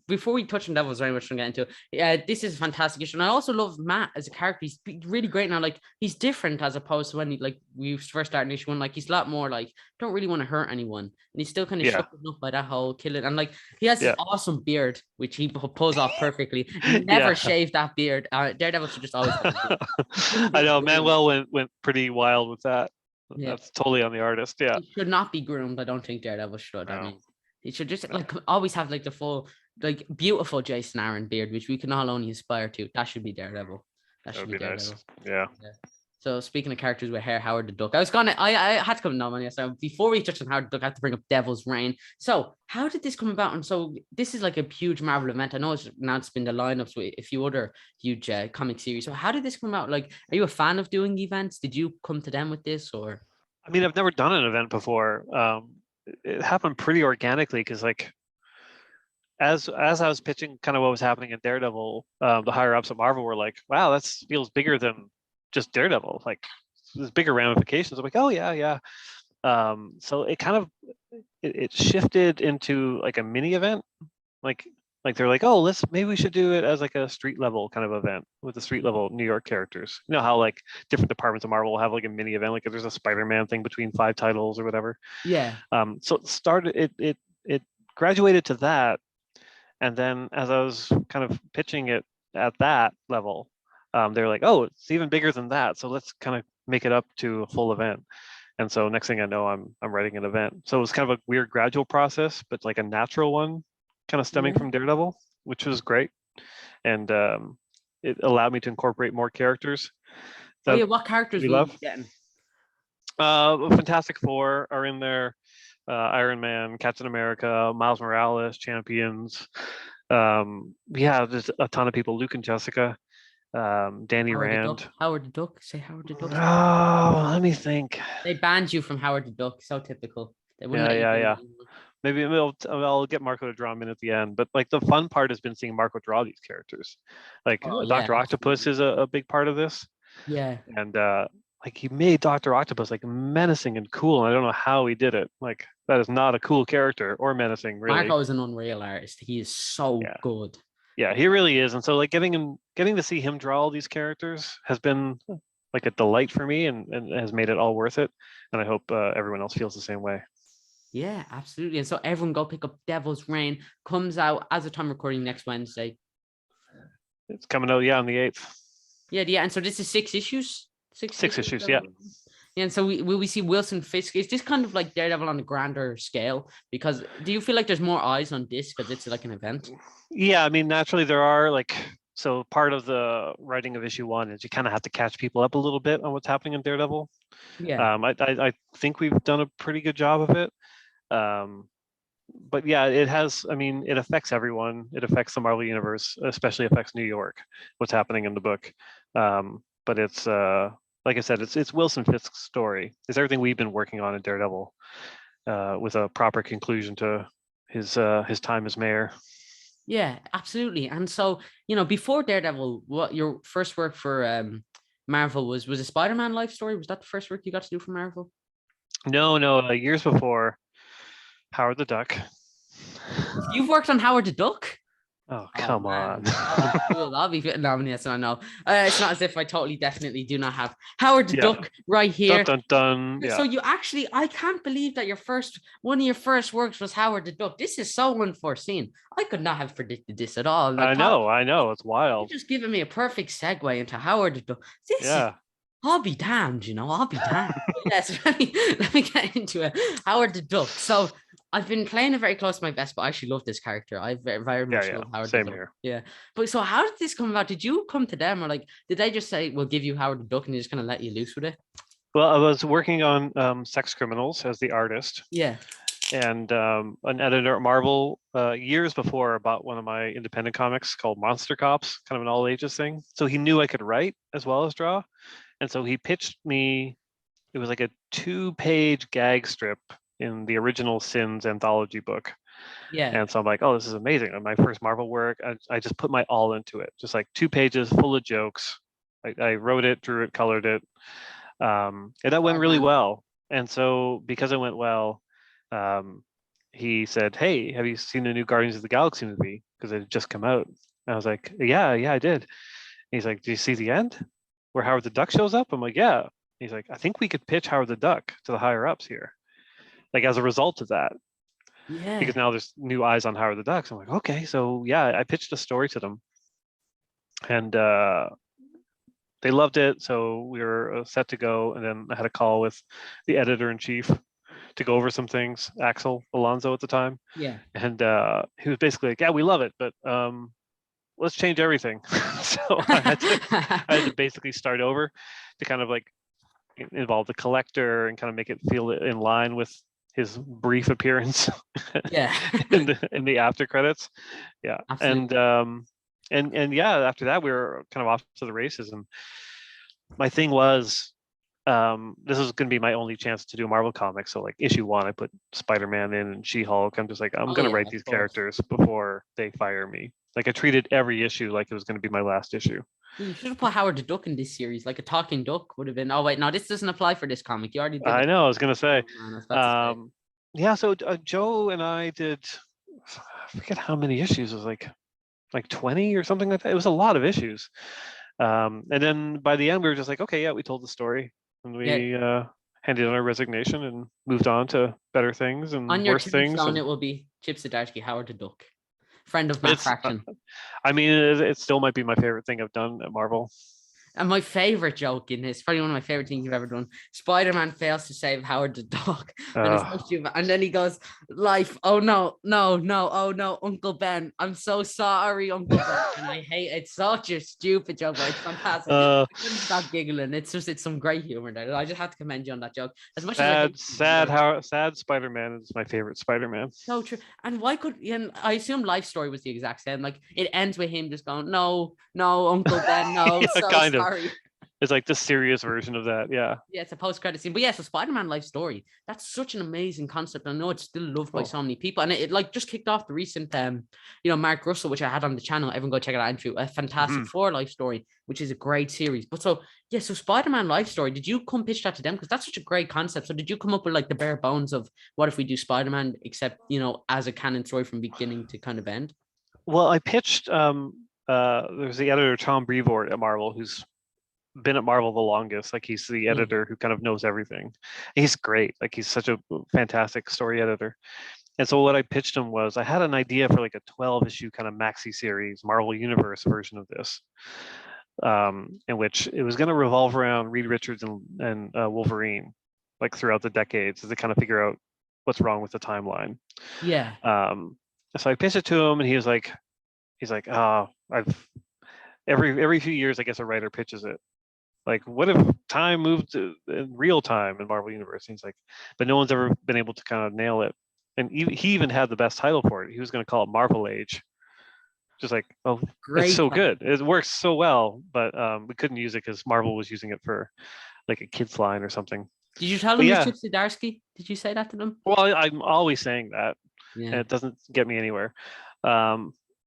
before we touch on Devil's Reign, which we're going to get into, this is a fantastic issue. And I also love Matt as a character. He's really great now. Like, he's different as opposed to when we first started issue 1. Like, he's a lot more like, don't really want to hurt anyone. And he's still kind of shook enough by that whole killing. And like, he has this awesome beard, which he pulls off perfectly. He never shaved that beard. Daredevil should just always have a beard. I know, Manuel went pretty wild with that. Yeah. That's totally on the artist. Yeah, he should not be groomed. I don't think Daredevil should. No. I mean, he should just like always have like the full, like, beautiful Jason Aaron beard, which we can all only aspire to. That should be Daredevil. That should be Daredevil. Nice. Yeah. So speaking of characters with hair, Howard the Duck. I had to come on. So before we touch on Howard the Duck, I have to bring up Devil's Reign. So how did this come about? And so this is like a huge Marvel event. I know it's been the lineups with a few other huge comic series. So how did this come about? Like, are you a fan of doing events? Did you come to them with this, or? I mean, I've never done an event before. It happened pretty organically because, like, as I was pitching kind of what was happening in Daredevil, the higher ups at Marvel were like, "Wow, that feels bigger than just Daredevil. Like, there's bigger ramifications." I'm like, "Oh yeah." So it kind of it shifted into like a mini event, like they're like, "Oh, maybe we should do it as like a street level kind of event with the street level New York characters." You know how like different departments of Marvel will have like a mini event, like if there's a Spider-Man thing between 5 titles or whatever. Yeah. So it started. It graduated to that, and then as I was kind of pitching it at that level, they're like, "Oh, it's even bigger than that. So let's kind of make it up to a full event." And so next thing I know, I'm writing an event. So it was kind of a weird gradual process, but like a natural one, kind of stemming from Daredevil, which was great. And it allowed me to incorporate more characters. What characters will you be getting? Fantastic Four are in there. Iron Man, Captain America, Miles Morales, Champions. There's a ton of people. Luke and Jessica, Danny Rand. Howard the Duck. Say Howard the Duck. Oh, let me think. They banned you from Howard the Duck. So typical. Yeah. Maybe I'll get Marco to draw him in at the end. But like the fun part has been seeing Marco draw these characters. Like Dr. Octopus is a big part of this. Yeah. And like he made Dr. Octopus like menacing and cool. And I don't know how he did it. Like that is not a cool character or menacing, really. Marco is an unreal artist. He is so good. Yeah, he really is. And so like getting to see him draw all these characters has been like a delight for me and has made it all worth it. And I hope everyone else feels the same way. Yeah, absolutely. And so everyone go pick up Devil's Reign. Comes out as of time recording next Wednesday. It's coming out, on the 8th. Yeah. And so this is 6 issues? Six issues, yeah. And so will we see Wilson Fisk? Is this kind of like Daredevil on a grander scale? Because do you feel like there's more eyes on this because it's like an event? Yeah, I mean, naturally there are so part of the writing of issue 1 is you kind of have to catch people up a little bit on what's happening in Daredevil. Yeah. I think we've done a pretty good job of it. But yeah, it affects everyone. It affects the Marvel Universe, especially affects New York, what's happening in the book. But it's, like I said, it's Wilson Fisk's story. It's everything we've been working on in Daredevil, with a proper conclusion to his time as mayor. Yeah, absolutely. And so, before Daredevil, what your first work for Marvel was a Spider-Man life story? Was that the first work you got to do for Marvel? No, years before. Howard the Duck. You've worked on Howard the Duck? Oh, come on. Cool. I'll be fitting on. Yes, I know. It's not as if I definitely do not have Howard the Duck right here. Dun, dun, dun. Yeah. So you actually, I can't believe that one of your first works was Howard the Duck. This is so unforeseen. I could not have predicted this at all. Like, I know. It's wild. You're just giving me a perfect segue into Howard the Duck. I'll be damned, I'll be damned. Yes, let me get into it. Howard the Duck. So I've been playing it very close to my vest, but I actually love this character. I very much love Howard the Duck. Here. Yeah. But so how did this come about? Did you come to them, or like did they just say, we'll give you Howard the Duck and they just kind of let you loose with it? Well, I was working on Sex Criminals as the artist. Yeah. And an editor at Marvel years before bought one of my independent comics called Monster Cops, kind of an all ages thing. So he knew I could write as well as draw. And so he pitched me, it was like a 2-page gag strip in the original Sins anthology book. Yeah. And so I'm like, oh, this is amazing. My first Marvel work, I just put my all into it. Just like 2 pages full of jokes. I wrote it, drew it, colored it. And that went really well. And so because it went well, he said, hey, have you seen the new Guardians of the Galaxy movie? Because it had just come out. And I was like, yeah, I did. And he's like, do you see the end where Howard the Duck shows up? I'm like, yeah. He's like, I think we could pitch Howard the Duck to the higher ups here, like as a result of that. Yeah. Because now there's new eyes on Howard the Duck. So I'm like, okay. So yeah, I pitched a story to them, and they loved it. So we were set to go, and then I had a call with the editor-in-chief to go over some things, Axel Alonso at the time. Yeah. And he was basically like, yeah, we love it, but let's change everything. So I had to basically start over to kind of like involve the collector and kind of make it feel in line with his brief appearance yeah in the after credits. Yeah. Absolutely. And yeah, after that we were kind of off to the races. And my thing was, this is going to be my only chance to do Marvel comics. So like issue 1, I put Spider-Man in and She-Hulk. I'm just like, I'm going to write these characters before they fire me. Like I treated every issue like it was going to be my last issue. You should have put Howard the Duck in this series. Like a talking duck would have been. Oh wait, no, this doesn't apply for this comic. You already did. I know. I was going to say. Yeah. So Joe and I did. I forget how many issues. It was like 20 or something like that. It was a lot of issues. And then by the end, we were just like, okay, yeah, we told the story, and we handed in our resignation and moved on to better things and on your worse things. It will be Chip Zdarsky, Howard the Duck. Friend of Matt Fraction. I mean, it still might be my favorite thing I've done at Marvel. And my favorite joke in this, probably one of my favorite things you've ever done. Spider-Man fails to save Howard the Duck. And then he goes, life, oh no, Uncle Ben. I'm so sorry, Uncle Ben. And I hate it. It's such a stupid joke, but it's fantastic. I couldn't stop giggling. It's some great humor there. I just have to commend you on that joke. As much sad Spider-Man is my favorite Spider-Man. So true. And why could, and I assume Life Story was the exact same. Like it ends with him just going, no, Uncle Ben, no. So kind of. Sorry. It's like the serious version of that. Yeah, it's a post-credit scene. But yeah, so Spider-Man Life Story, that's such an amazing concept. I know it's still loved by so many people, and it like just kicked off the recent Mark Russell, which I had on the channel. Everyone go check it out. Interview a Fantastic Four Life Story, which is a great series. But so Spider-Man Life Story, did you come pitch that to them? Because that's such a great concept. So did you come up with like the bare bones of what if we do Spider-Man except as a canon story from beginning to kind of end? Well, I pitched there's the editor Tom Brevoort at Marvel, who's been at Marvel the longest. Like he's the editor who kind of knows everything. He's great. Like he's such a fantastic story editor. And so what I pitched him was I had an idea for like a 12-issue kind of maxi series Marvel Universe version of this, in which it was going to revolve around Reed Richards and Wolverine, like throughout the decades, as they kind of figure out what's wrong with the timeline. Yeah. So I pitched it to him, and he's like, I've every few years, I guess a writer pitches it. Like, what if time moved to in real time in Marvel Universe? And he's like, but no one's ever been able to kind of nail it. And he even had the best title for it. He was going to call it Marvel Age. Just like, oh, great. It's so good. It works so well, but we couldn't use it because Marvel was using it for like a kid's line or something. Did you tell them it's Chip Zdarsky? Did you say that to them? Well, I'm always saying that, and it doesn't get me anywhere.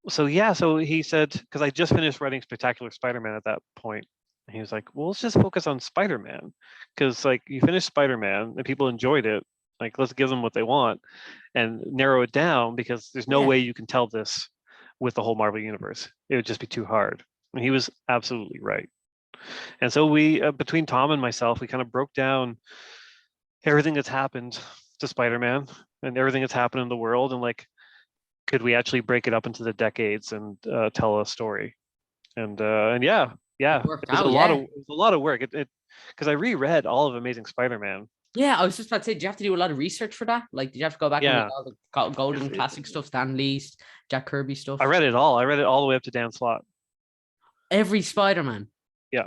So he said, because I just finished writing Spectacular Spider-Man at that point, and he was like, well, let's just focus on Spider-Man, because like you finished Spider-Man and people enjoyed it. Like, let's give them what they want and narrow it down, because there's no way you can tell this with the whole Marvel Universe. It would just be too hard. And he was absolutely right. And so we, between Tom and myself, we kind of broke down everything that's happened to Spider-Man and everything that's happened in the world, and like, could we actually break it up into the decades and tell a story? And it was a lot of work. It because I reread all of Amazing Spider-Man Yeah, I was just about to say, do you have to do a lot of research for that? Like, did you have to go back and read Yeah, all the golden classic stuff, Stan Lee's, Jack Kirby I stuff? read it all. I read it all the way up to Dan Slott. Every Spider-Man. Yeah.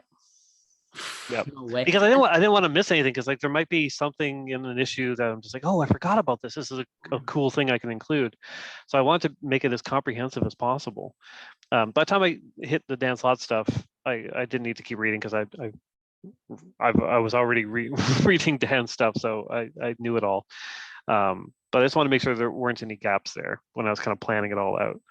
Yeah, No way. because I didn't want to miss anything because like there might be something in an issue that I'm just like, oh, I forgot about this. This is a cool thing I can include. So I wanted to make it as comprehensive as possible. By the time I hit the Dan Slott stuff, I didn't need to keep reading because I was already reading Dan's stuff, so I knew it all. But I just want to make sure there weren't any gaps there when I was kind of planning it all out.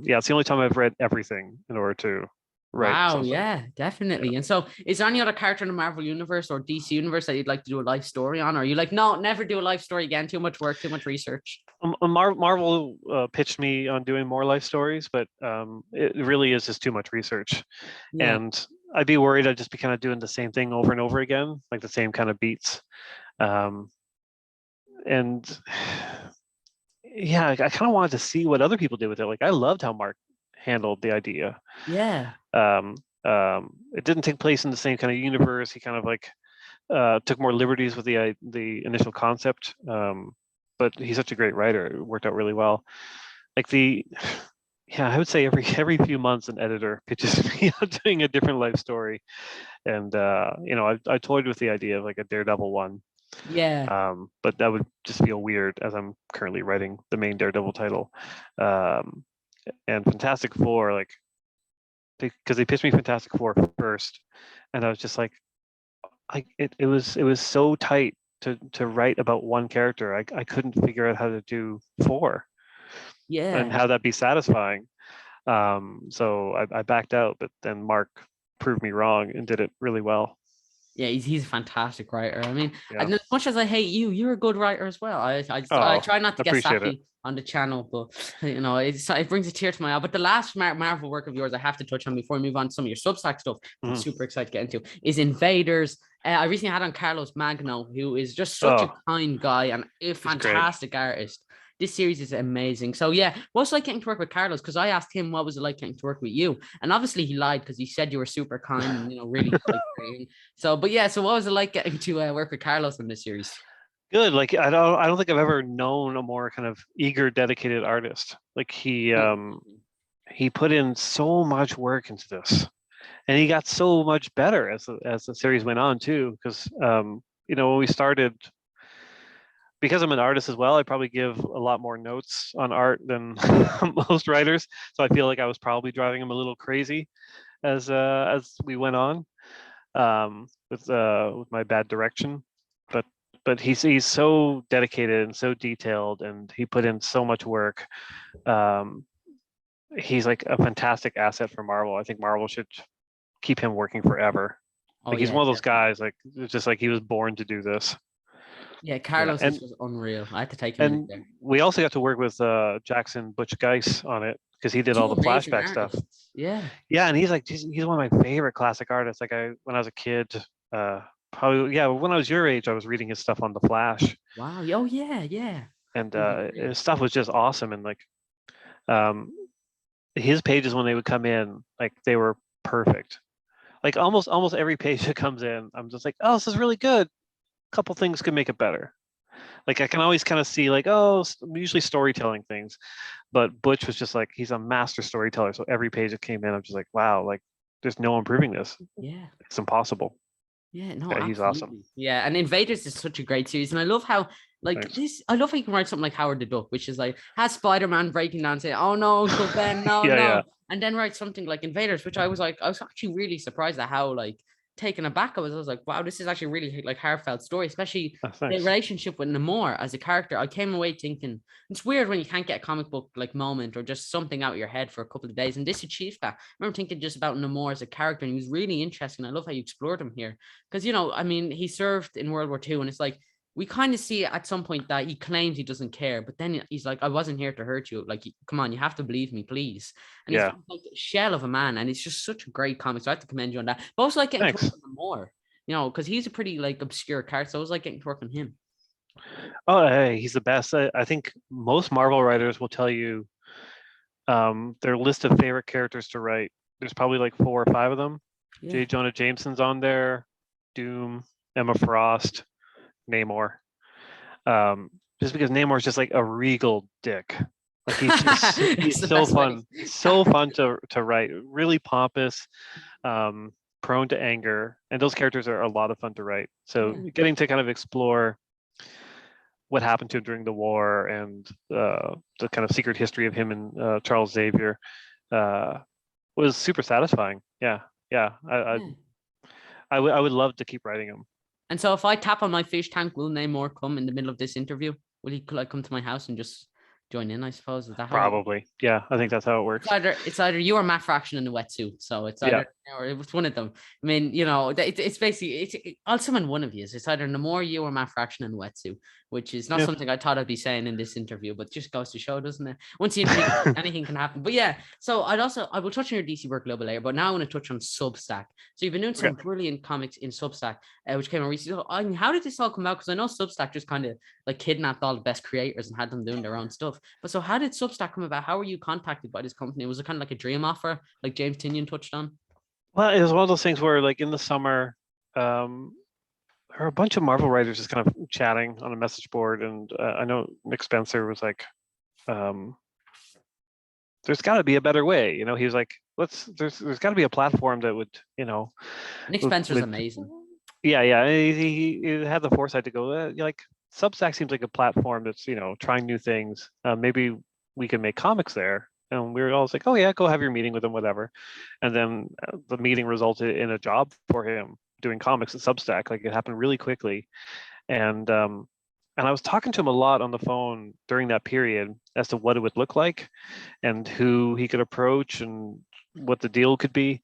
Yeah, it's the only time I've read everything in order to write Wow, something. yeah, definitely. Yeah. And so, is there any other character in the Marvel universe or DC universe that you'd like to do a life story on? Or are you like, no, never do a life story again? Too much work, too much research. Marvel pitched me on doing more life stories, but it really is just too much research, Yeah, and I'd be worried I'd just be kind of doing the same thing over and over again, like the same kind of beats. And yeah, I kind of wanted to see what other people did with it. Like I loved how Mark handled the idea. yeah, Um, it didn't take place in the same kind of universe. He kind of like took more liberties with the initial concept. But he's such a great writer. It worked out really well. Like yeah, I would say every few months an editor pitches me on doing a different life story, and I toyed with the idea of like a Daredevil one. yeah. But that would just feel weird as I'm currently writing the main Daredevil title. Um, and Fantastic Four, like, because they pitched me Fantastic Four first, and I was just like, it was so tight to write about one character. I couldn't figure out how to do four and Yeah. how that be satisfying. So I backed out, but then Mark proved me wrong and did it really well. Yeah, he's a fantastic writer. I mean, Yeah. and as much as I hate you, you're a good writer as well. I Oh, try not to get appreciate it. sappy on the channel, but it brings a tear to my eye. But the last Marvel work of yours I have to touch on before we move on to some of your Substack stuff. I'm super excited to get into is Invaders. I recently had on Carlos Magno, who is just such a kind guy and a fantastic artist. This series is amazing. So yeah, what's it like getting to work with Carlos? Because I asked him what was it like getting to work with you, and obviously he lied because he said you were super kind and really like. So, but yeah, so what was it like getting to work with Carlos in this series? Good. Like I don't think I've ever known a more kind of eager, dedicated artist. Like he put in so much work into this, and he got so much better as the series went on too. Because when we started, because I'm an artist as well, I probably give a lot more notes on art than most writers. So I feel like I was probably driving him a little crazy as we went on with my bad direction. But he's so dedicated and so detailed, and he put in so much work. Um, he's like a fantastic asset for Marvel. I think Marvel should keep him working forever. Oh Like he's yeah, one of those definitely. guys. Like it's just like he was born to do this. Yeah, Yeah, Carlos is and just unreal. I had to take a minute and there. we also got to work with Jackson Butch Geiss on it because he did all Two the amazing flashback stuff. artists. Yeah. Yeah, and he's one of my favorite classic artists. Like when I was a kid, probably yeah, when I was your age, I was reading his stuff on the Flash, Wow. Oh yeah, yeah. and He's unreal. his stuff was just awesome. And like um, his pages when they would come in, like they were perfect. Like almost every page that comes in, I'm just like, oh, this is really good. A couple things could make it better. Like I can always kind of see like, oh, usually storytelling things, but Butch was just like he's a master storyteller. So every page that came in, I'm just like, wow, like there's no improving this. Yeah. It's impossible. Yeah, no, Yeah, he's awesome. absolutely. Yeah, and Invaders is such a great series, and I love how like Thanks. this. I love how you can write something like Howard the Duck, which is like has Spider-Man breaking down, and say, "Oh no, Uncle Ben, no, Yeah, no," yeah. and then write something like Invaders, which I was actually really surprised at how like taken aback I was. I was like, wow, this is actually really like heartfelt story, especially Oh, the thanks. relationship with Namor as a character. I came away thinking it's weird when you can't get a comic book like moment or just something out of your head for a couple of days, and this achieved that. I remember thinking just about Namor as a character, and he was really interesting. I love how you explored him here because I mean, he served in World War II, and it's like we kind of see at some point that he claims he doesn't care, but then he's like, "I wasn't here to hurt you. Like, come on, you have to believe me, please." And he's Yeah, like a shell of a man, and it's just such a great comic. So I have to commend you on that. But also like getting to work thanks. on him more, because he's a pretty like obscure character. So I was like getting to work on him. Oh, hey, he's the best. I think most Marvel writers will tell you their list of favorite characters to write. There's probably like 4 or 5 of them. Yeah, J. Jonah Jameson's on there, Doom, Emma Frost, Namor, just because Namor is just like a regal dick. Like he's so fun, so fun to write. Really pompous, prone to anger, and those characters are a lot of fun to write. So getting to kind of explore what happened to him during the war and the kind of secret history of him and Charles Xavier was super satisfying. Yeah. I would love to keep writing him. And so if I tap on my fish tank, will Namor come in the middle of this interview? Will he like come to my house and just join in, I suppose? Is that how probably? Yeah, I think that's how it works. It's either you or Matt Fraction in the wetsuit. So it's either or it's one of them. I mean, you know, it's basically I'll summon one of you. It's either Namor, you, or Matt Fraction in the wetsuit, which is not something I thought I'd be saying in this interview, but just goes to show, doesn't it? Once you anything can happen. But yeah, so I will touch on your DC work a little bit later, but now I want to touch on Substack. So you've been doing some brilliant comics in Substack, which came out recently. So, I mean, how did this all come out? Because I know Substack just kind of like kidnapped all the best creators and had them doing their own stuff. But so how did Substack come about? How were you contacted by this company? Was it kind of like a dream offer, like James Tynion touched on? Well, it was one of those things where, like, in the summer, there were a bunch of Marvel writers just kind of chatting on a message board, and I know Nick Spencer was like, "There's got to be a better way." You know, he was like, "There's got to be a platform that would, you know." Nick Spencer's amazing. Yeah. He had the foresight to go, like, Substack seems like a platform that's, you know, trying new things. Maybe we can make comics there. And we were all like, oh yeah, go have your meeting with him, whatever. And then the meeting resulted in a job for him doing comics at Substack. Like, it happened really quickly. And I was talking to him a lot on the phone during that period as to what it would look like and who he could approach and what the deal could be.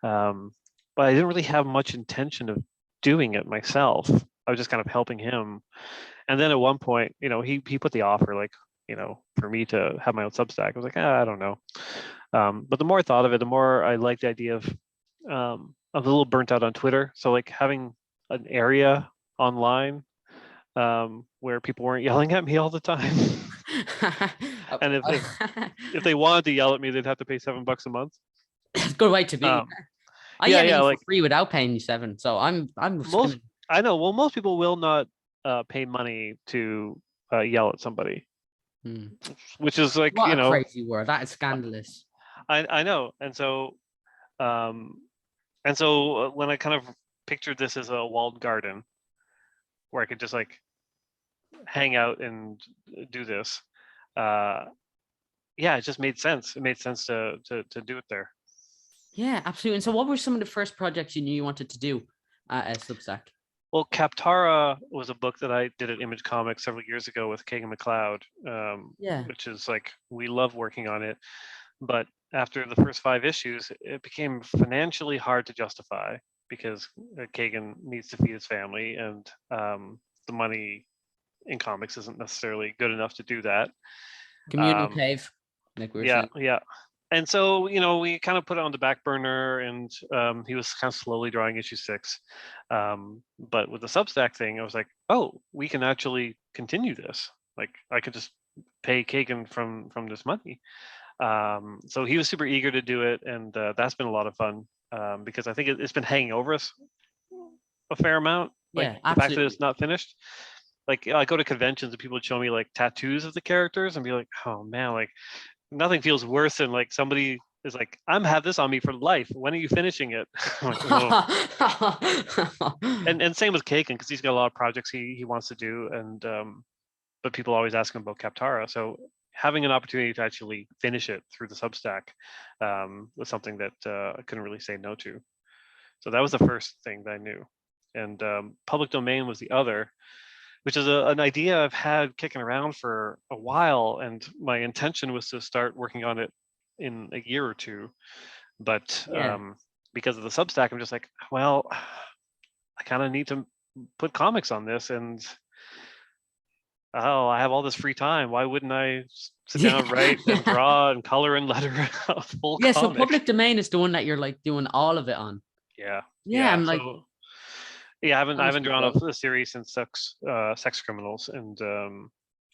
But I didn't really have much intention of doing it myself. I was just kind of helping him. And then at one point, you know, he put the offer, like, you know, for me to have my own Substack. I was like, I don't know. But the more I thought of it, the more I liked the idea of, I'm a little burnt out on Twitter. So like having an area online where people weren't yelling at me all the time. And if they wanted to yell at me, they'd have to pay $7 a month. Good way to be. I yell at you like, for free without paying you $7. So I'm I know. Well, most people will not pay money to yell at somebody. Which is like, what you know, a crazy word. That is scandalous. I know. And so when I kind of pictured this as a walled garden where I could just like hang out and do this, it just made sense. It made sense to do it there. Yeah, absolutely. And so what were some of the first projects you knew you wanted to do at Slipstack? Well, Kaptara was a book that I did at Image Comics several years ago with Kagan McLeod, which is like, we love working on it. But after the first 5 issues, it became financially hard to justify because Kagan needs to feed his family, and the money in comics isn't necessarily good enough to do that. Communal cave, like we were saying. Yeah. And so, you know, we kind of put it on the back burner, and he was kind of slowly drawing issue 6. But with the Substack thing, I was like, oh, we can actually continue this. Like, I could just pay Kagan from this money. So he was super eager to do it, and that's been a lot of fun because I think it's been hanging over us a fair amount. Like, the fact that it's not finished. Like, I go to conventions and people would show me like tattoos of the characters and be like, oh man, like, nothing feels worse than like somebody is like, I'm have this on me for life. When are you finishing it? Like, oh. and same with Kagan, because he's got a lot of projects he wants to do, and but people always ask him about Kaptara. So having an opportunity to actually finish it through the Substack was something that I couldn't really say no to. So that was the first thing that I knew, and public domain was the other, which is an idea I've had kicking around for a while, and my intention was to start working on it in a year or two. But because of the Substack, I'm just like, well, I kind of need to put comics on this, and I have all this free time. Why wouldn't I sit down and write and draw and color and letter a full comic? So public domain is the one that you're like doing all of it on. Yeah, I'm like, so, I haven't drawn a series since Sex Criminals, and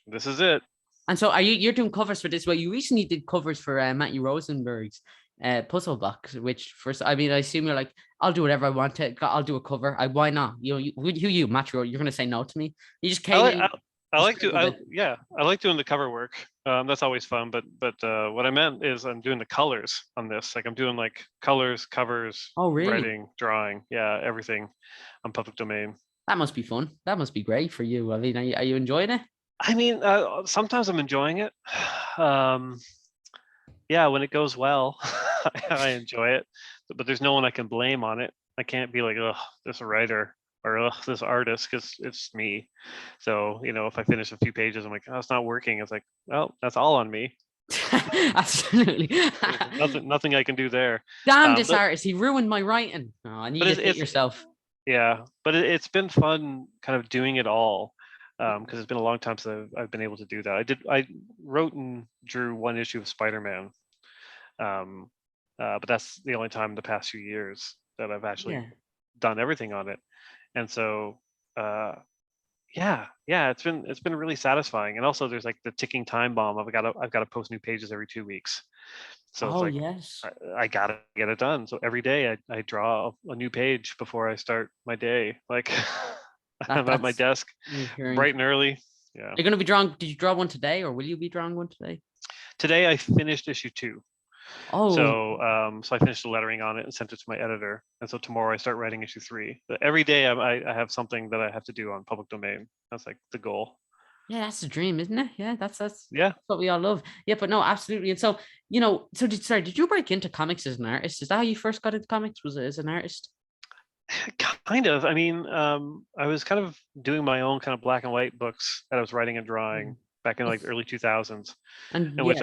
this is it. And so you're doing covers for this? Well, you recently did covers for Matthew Rosenberg's puzzle box. Which first, I mean, I assume you're like, I'll do whatever I want to. I'll do a cover. Why not? You, Matthew, you're gonna say no to me? You just I came like in. I like to I like doing the cover work. That's always fun. But what I meant is I'm doing the colors on this. Like I'm doing like colors, covers, Oh, really? writing, drawing, everything on public domain. That must be fun. That must be great for you. I mean, are you enjoying it? I mean, sometimes I'm enjoying it. Um, yeah, when it goes well, I enjoy it. But there's no one I can blame on it. I can't be like, oh, this writer or this artist, because it's me. So if I finish a few pages, I'm like, oh, it's not working. It's like, well, that's all on me. Absolutely. nothing I can do there. Damn, this artist, he ruined my writing. Oh, I need to hit yourself. Yeah, but it's been fun kind of doing it all, because it's been a long time since I've been able to do that. I wrote and drew one issue of Spider-Man, but that's the only time in the past few years that I've actually done everything on it. And so it's been really satisfying. And also there's like the ticking time bomb. I've got to post new pages every 2 weeks. So it's like, yes, I gotta get it done. So every day I draw a new page before I start my day. Like I'm at my desk bright and early. Yeah. You're gonna be drawing. Did you draw one today, or will you be drawing one today? Today I finished issue 2. Oh. So I finished the lettering on it and sent it to my editor. And so tomorrow I start writing issue 3. But every day I have something that I have to do on public domain. That's like the goal. Yeah, that's the dream, isn't it? Yeah, that's yeah, what we all love. Yeah, but no, absolutely. And so, did you break into comics as an artist? Is that how you first got into comics? Was it as an artist? Kind of. I mean, I was kind of doing my own kind of black and white books that I was writing and drawing back in like early 2000s. And which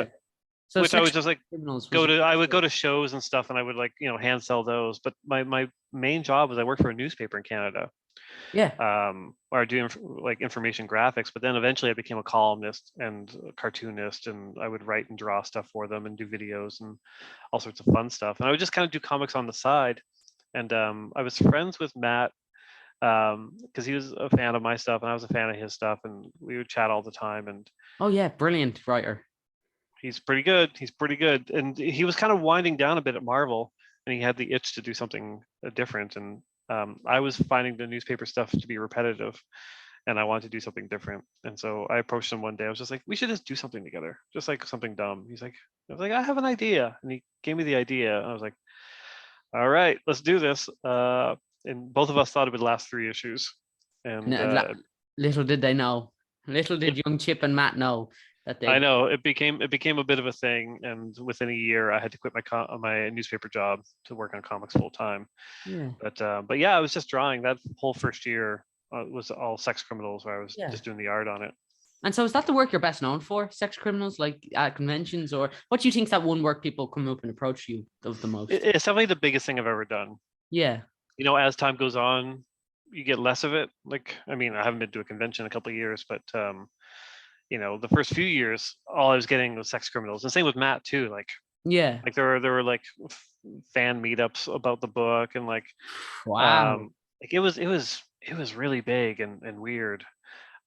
I would just like I would go to shows and stuff, and I would like hand sell those. But my main job was I worked for a newspaper in Canada. Yeah. Where I do like information graphics, but then eventually I became a columnist and a cartoonist, and I would write and draw stuff for them and do videos and all sorts of fun stuff. And I would just kind of do comics on the side. And I was friends with Matt because he was a fan of my stuff and I was a fan of his stuff, and we would chat all the time. And oh yeah, brilliant writer. He's pretty good. And he was kind of winding down a bit at Marvel, and he had the itch to do something different. And I was finding the newspaper stuff to be repetitive, and I wanted to do something different. And so I approached him one day. I was just like, we should just do something together, just like something dumb. I was like, I have an idea. And he gave me the idea. I was like, all right, let's do this. And both of us thought it would last 3 issues. And little did they know. Little did young Chip and Matt know. I know it became a bit of a thing, and within a year I had to quit my newspaper job to work on comics full time. Yeah. But yeah, I was just drawing. That whole first year was all Sex Criminals, where I was just doing the art on it. And so is that the work you're best known for, Sex Criminals, like at conventions, or what do you think is that one work people come up and approach you of the most? It's definitely the biggest thing I've ever done. Yeah. As time goes on, you get less of it. Like, I mean, I haven't been to a convention in a couple of years, but the first few years, all I was getting was Sex Criminals, and same with Matt too. Like, yeah, like there were like fan meetups about the book, and like, wow, like it was really big and weird.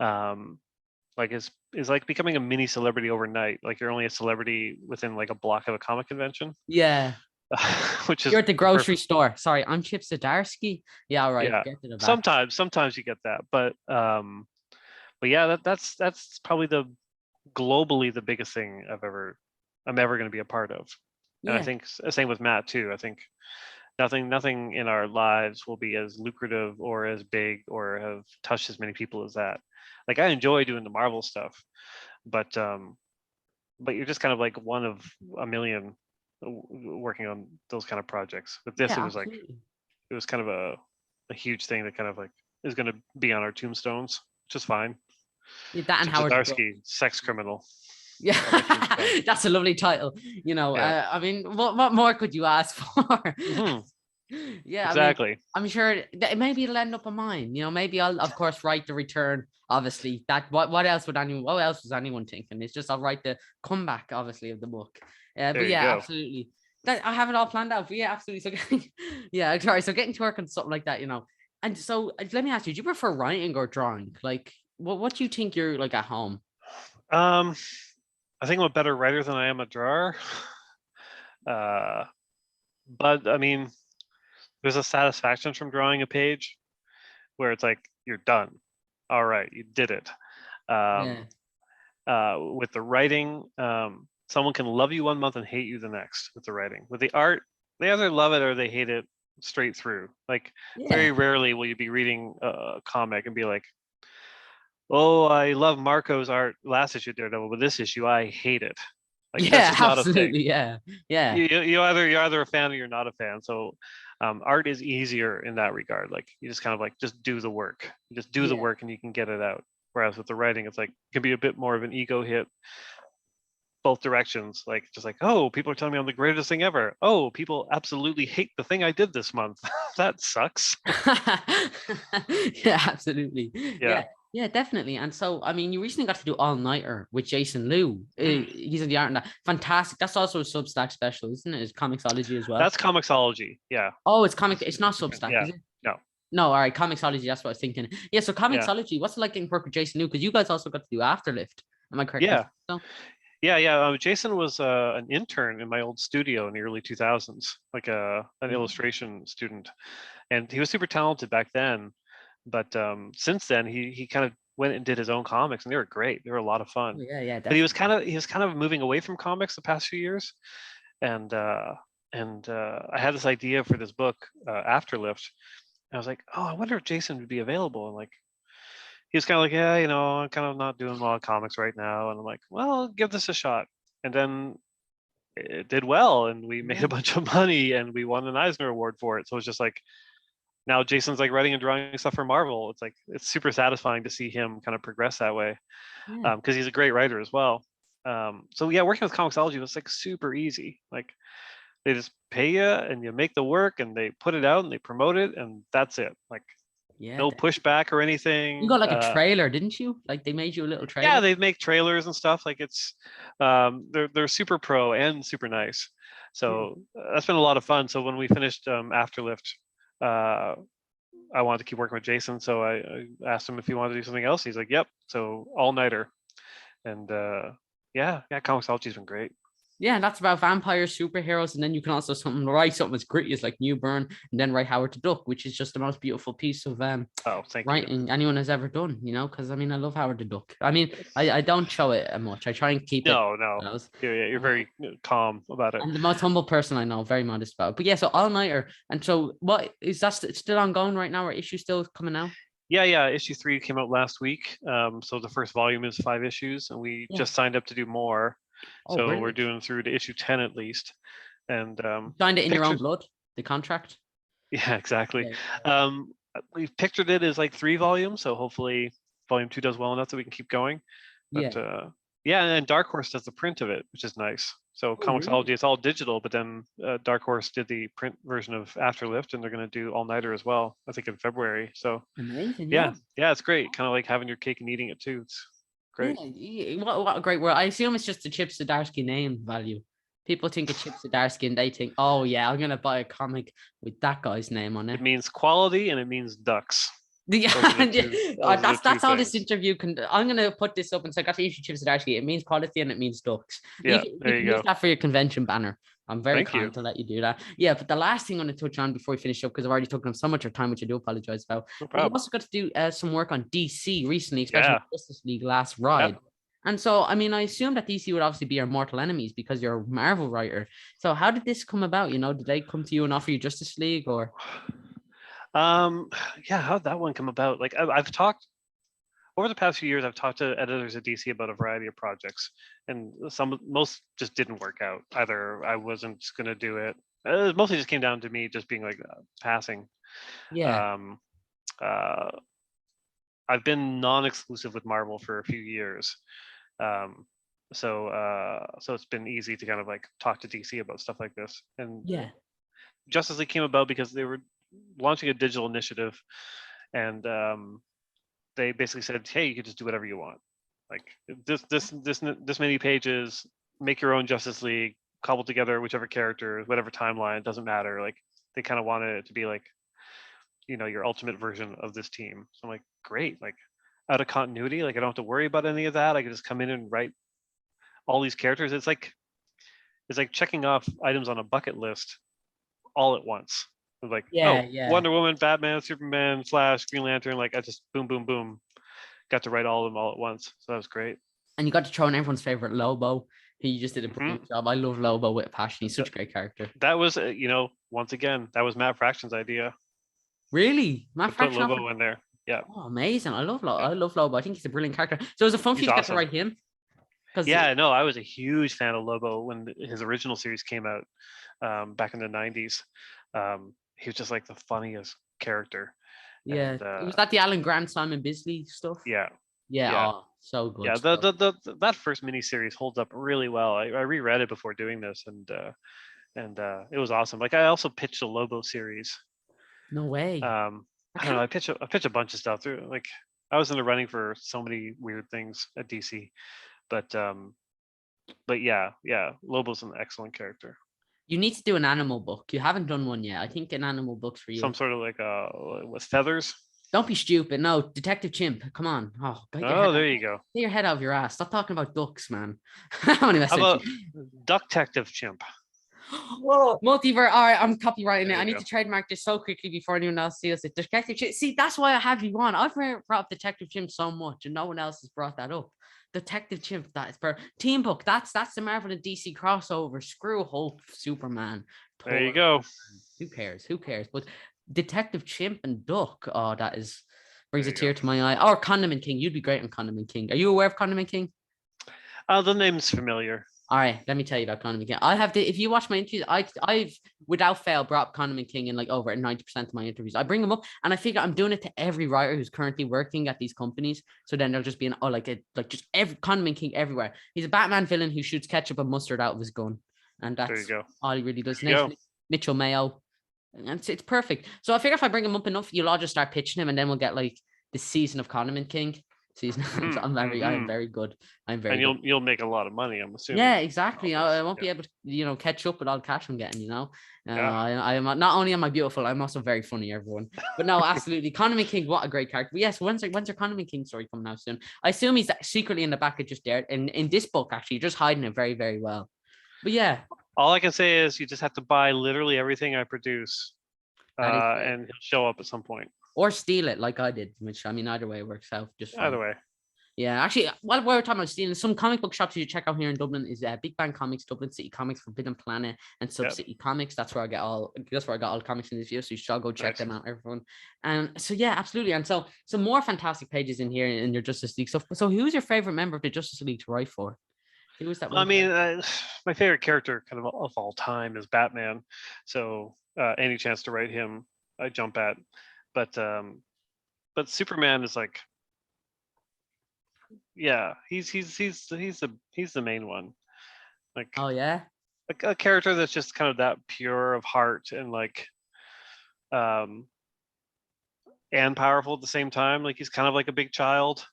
Like it's like becoming a mini celebrity overnight. Like you're only a celebrity within like a block of a comic convention. Yeah. Which is you're at the grocery store. Sorry, I'm Chip Zdarsky. Yeah, all right. Yeah. Sometimes you get that, but yeah, that's probably globally the biggest thing I'm ever going to be a part of. And I think same with Matt too. I think nothing in our lives will be as lucrative or as big or have touched as many people as that. Like, I enjoy doing the Marvel stuff, but you're just kind of like one of a million working on those kind of projects. But this, it was absolutely. Like, it was kind of a huge thing that kind of like is going to be on our tombstones, which is fine. Yeah, that and Howard Zdarsky, Sex Criminal. Yeah, that's a lovely title. I mean, what more could you ask for? Mm-hmm. Yeah, exactly. I'm sure that maybe it'll end up on mine. Maybe I'll of course write the return. Obviously, that what else was anyone thinking? It's just I'll write the comeback, obviously, of the book. But yeah, absolutely. I have it all planned out. But yeah, absolutely. So sorry. So getting to work on something like that, And so let me ask you: do you prefer writing or drawing? Like, what do you think you're like at home? I think I'm a better writer than I am a drawer. But I mean, there's a satisfaction from drawing a page where it's like you're done. All right, you did it. With the writing, someone can love you one month and hate you the next with the writing. With the art, they either love it or they hate it straight through. Like very rarely will you be reading a comic and be like, oh, I love Marco's art last issue Daredevil, but this issue I hate it. Like that's just not absolutely, a thing. yeah. You're either a fan or you're not a fan. So art is easier in that regard. Like you just kind of like just do the work. You just do the work and you can get it out. Whereas with the writing, it's like it can be a bit more of an ego hit both directions. Like just like, oh, people are telling me I'm the greatest thing ever. Oh, people absolutely hate the thing I did this month. That sucks. Yeah, absolutely. Yeah, definitely. And so, I mean, you recently got to do All Nighter with Jason Liu. He's in the art and that. Fantastic. That's also a Substack special, isn't it? It's Comixology as well. That's Comixology. Yeah. Oh, it's comic. It's not Substack, is it? No. No, all right. Comixology. That's what I was thinking. Yeah. So Comixology. What's it like getting work with Jason Liu? Because you guys also got to do Afterlift. Am I correct? Yeah. Jason was an intern in my old studio in the early 2000s, like an illustration student, and he was super talented back then. But since then, he kind of went and did his own comics, and they were great. They were a lot of fun. Yeah. But he was kind of moving away from comics the past few years, and I had this idea for this book, Afterlift. And I was like, oh, I wonder if Jason would be available. And like, he was kind of like, yeah, I'm kind of not doing a lot of comics right now. And I'm like, well, give this a shot. And then it did well, and we made a bunch of money, and we won an Eisner Award for it. So it's just like, now Jason's like writing and drawing stuff for Marvel. It's like, it's super satisfying to see him kind of progress that way, because he's a great writer as well. So yeah, working with Comixology was like super easy. Like they just pay you and you make the work and they put it out and they promote it and that's it. Like no pushback or anything. You got like a trailer, didn't you? Like they made you a little trailer. Yeah, they make trailers and stuff. Like it's they're super pro and super nice. So that's been a lot of fun. So when we finished Afterlift, I wanted to keep working with Jason, so I asked him if he wanted to do something else. He's like, "Yep." So all nighter, and yeah, Comixology's been great. Yeah, and that's about vampires, superheroes, and then you can also write something as gritty as like Newbern, and then write Howard the Duck, which is just the most beautiful piece of writing anyone has ever done. Because I mean, I love Howard the Duck. I mean, I don't show it much. I try and keep it. No. You're very calm about it. I'm the most humble person I know, very modest about it. But yeah, so All Nighter, and so what is that still ongoing right now? Or issue still coming out? Yeah. Issue 3 came out last week. So the first volume is 5 issues, and we just signed up to do more. So we're doing through to issue 10 at least. And signed it in your own blood, the contract. Yeah, exactly. We've pictured it as like 3 volumes, so hopefully volume 2 does well enough that we can keep going. But and Dark Horse does the print of it, which is nice. So Comixology, it's all digital, but then Dark Horse did the print version of Afterlift, and they're going to do All Nighter as well, I think in February. So amazing. Yeah, it's great. Kind of like having your cake and eating it too. It's great. Yeah, what a great word. I assume it's just the Chip Zdarsky name value. People think of Chip Zdarsky and they think, oh yeah, I'm gonna buy a comic with that guy's name on it. It means quality and it means ducks. That's all this interview can. I'm gonna put this up and say, I got to issue Chip Zdarsky. It means quality and it means ducks. Yeah, there you go. Use that for your convention banner. I'm very kind to let you do that. Yeah, but the last thing I'm going to touch on before we finish up, because I've already taken up so much of your time, which I do apologize about. No problem. You also got to do some work on DC recently, especially Justice League Last Ride. And so, I mean, I assume that DC would obviously be your mortal enemies because you're a Marvel writer. So how did this come about? Did they come to you and offer you Justice League or? How'd that one come about? Like I've talked over the past few years, I've talked to editors at DC about a variety of projects, and most just didn't work out. Either I wasn't going to do it. It mostly just came down to me just being like passing. Yeah. I've been non-exclusive with Marvel for a few years, so it's been easy to kind of like talk to DC about stuff like this. And Justice League came about because they were launching a digital initiative, and they basically said, hey, you could just do whatever you want. Like this many pages, make your own Justice League, cobble together whichever character, whatever timeline, doesn't matter. Like they kind of wanted it to be like, your ultimate version of this team. So I'm like, great, like out of continuity, like I don't have to worry about any of that. I can just come in and write all these characters. It's like checking off items on a bucket list all at once. Like, Wonder Woman, Batman, Superman, Flash, Green Lantern. Like, I just boom, boom, boom, got to write all of them all at once. So that was great. And you got to throw in everyone's favorite Lobo. He just did a brilliant job. I love Lobo with a passion. He's such a great character. That was, once again, that was Matt Fraction's idea. Really? Matt Fraction put Lobo in there. Yeah. Oh, amazing. I love Lobo. I love Lobo. I think he's a brilliant character. So it was a fun for you to get to write him. I was a huge fan of Lobo when his original series came out back in the 90s. He was just like the funniest character. Yeah. And, was that the Alan Grant, Simon Bisley stuff? Yeah. Oh, so good. Yeah, that first miniseries holds up really well. I reread it before doing this, and it was awesome. Like, I also pitched a Lobo series. No way. I don't know. I pitched a bunch of stuff through. Like, I was in the running for so many weird things at DC, but yeah, Lobo's an excellent character. You need to do an animal book. You haven't done one yet. I think an animal book's for you. Some sort of like with feathers. Don't be stupid. No, Detective Chimp. Come on. Oh, there you go. Get your head out of your ass. Stop talking about ducks, man. How about Duck-tective Chimp? Whoa, multiverse. All right, I'm copywriting it. I need to trademark this so quickly before anyone else sees it. Detective Chimp. See, that's why I have you on. I've brought up Detective Chimp so much, and no one else has brought that up. Detective Chimp. That is Team Book. That's the Marvel and DC crossover. Screw Hulk, Superman. Thor. There you go. Who cares? But Detective Chimp and Duck. Oh, that brings a tear to my eye. Or Condiment King. You'd be great on Condiment King. Are you aware of Condiment King? The name's familiar. All right, let me tell you about Condiment King. If you watch my interviews, I've without fail brought up Condiment King in like over 90% of my interviews. I bring him up, and I figure I'm doing it to every writer who's currently working at these companies. So then they'll just be just every Condiment King everywhere. He's a Batman villain who shoots ketchup and mustard out of his gun, and that's all he really does. Mitchell Mayo, and it's perfect. So I figure if I bring him up enough, you'll all just start pitching him, and then we'll get like the season of Condiment King. I'm very good. And you'll make a lot of money, I'm assuming. Yeah, exactly. I won't be able to, catch up with all the cash I'm getting. I am not only am I beautiful, I'm also very funny, everyone. But no, absolutely, Condiment King, what a great character. But yes, when's your Condiment King story coming out soon? I assume he's secretly in the back of just there. In this book, actually, you're just hiding it very, very well. But yeah, all I can say is you just have to buy literally everything I produce, and he'll show up at some point. Or steal it like I did, which I mean, either way works out just fine. Either way. Yeah, actually, while we're talking about stealing, some comic book shops you should check out here in Dublin is Big Bang Comics, Dublin City Comics, Forbidden Planet, and Sub City Comics. That's where I got all the comics in this video. So you should go check them out, everyone. And so yeah, absolutely. And so some more fantastic pages in here in your Justice League. So who's your favorite member of the Justice League to write for? Who is that? I mean, my favorite character kind of all time is Batman. So any chance to write him, I jump at. But Superman is like, yeah, he's the main one. Like, oh yeah, like a character that's just kind of that pure of heart and like, and powerful at the same time. Like, he's kind of like a big child.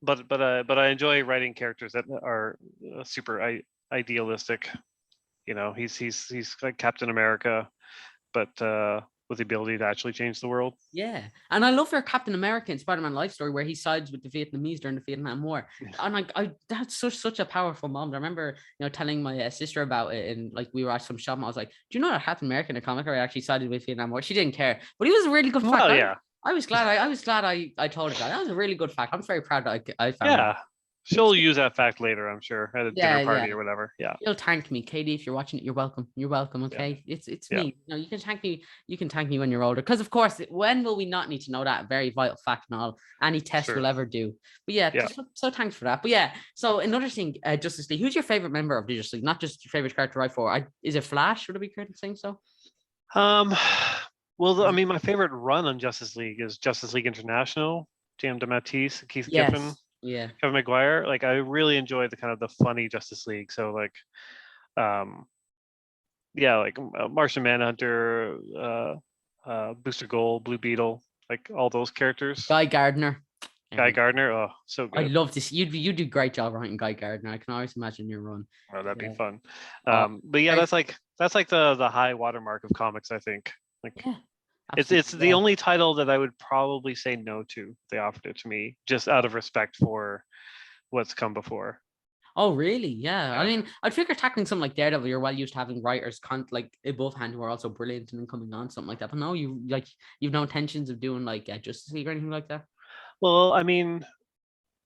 But I enjoy writing characters that are super idealistic. He's like Captain America, but with the ability to actually change the world. Yeah, and I love your Captain America and Spider-Man life story where he sides with the Vietnamese during the Vietnam War. And I that's such a powerful moment. I remember telling my sister about it, and like we were at some shop, and I was like, "Do you know that Captain America in a comic actually sided with Vietnam War?" She didn't care, but he was a really good fact. Well, yeah. I was glad I told her that. That was a really good fact. I'm very proud that I found. Yeah. She'll use that fact later, I'm sure, at a dinner party or whatever. Yeah. You'll thank me, Katie, if you're watching it. You're welcome. You're welcome. Okay. Yeah. It's me. You can thank me. You can thank me when you're older. Because of course, when will we not need to know that very vital fact and all any test will ever do? But so thanks for that. But yeah, so another thing, Justice League. Who's your favorite member of the Justice League? Not just your favorite character to write for. Is it Flash? Would it be correct to saying so? Well, I mean, my favorite run on Justice League is Justice League International. J.M. DeMatteis, Keith Giffen. Yeah, Kevin Maguire. Like, I really enjoy the kind of the funny Justice League. So like, like Martian Manhunter, Booster Gold, Blue Beetle, like all those characters. Guy Gardner. Oh, so good. I love this. You do a great job writing Guy Gardner. I can always imagine your run. Oh, that'd be fun. But yeah, that's like the high watermark of comics, I think. Like, it's the only title that I would probably say no to if they offered it to me, just out of respect for what's come before. Oh, really? Yeah. Yeah. I mean, I'd figure tackling something like Daredevil, you're well used to having writers like above hand who are also brilliant and then coming on something like that. But no, you've no intentions of doing like Justice League or anything like that. Well, I mean,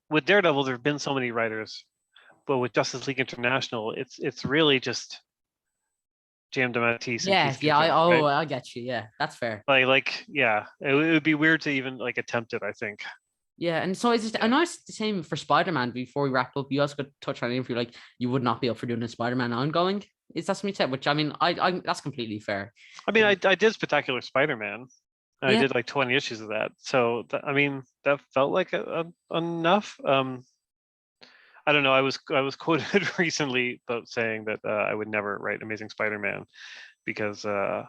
with Daredevil, there have been so many writers, but with Justice League International, it's really just jammed my teeth and Yes, Keith yeah. Giffen, right? I get you. Yeah, that's fair. Yeah, it would be weird to even like attempt it, I think. Yeah, and so is it? I know it's the same for Spider-Man. Before we wrap up, you also got to touch on it if you like. You would not be up for doing a Spider-Man ongoing. Is that something you said? Which I mean, I that's completely fair. I mean, I did Spectacular Spider-Man. I Yeah, did like 20 issues of that. So I mean, that felt like enough. I don't know. I was quoted recently about saying that I would never write Amazing Spider-Man because oh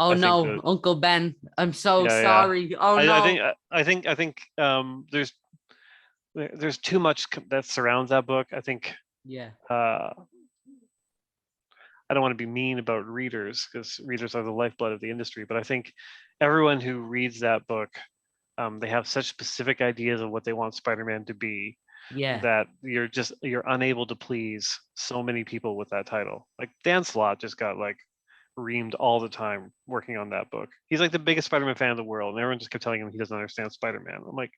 I think no, that Uncle Ben, I'm so yeah. sorry. Oh I no. think there's too much that surrounds that book. I think Yeah. I don't want to be mean about readers because readers are the lifeblood of the industry, but I think everyone who reads that book, they have such specific ideas of what they want Spider-Man to be Yeah. that you're unable to please so many people with that title. Like Dan Slott just got like reamed all the time working on that book. He's like the biggest Spider-Man fan in the world, and everyone just kept telling him he doesn't understand Spider-Man. I'm like,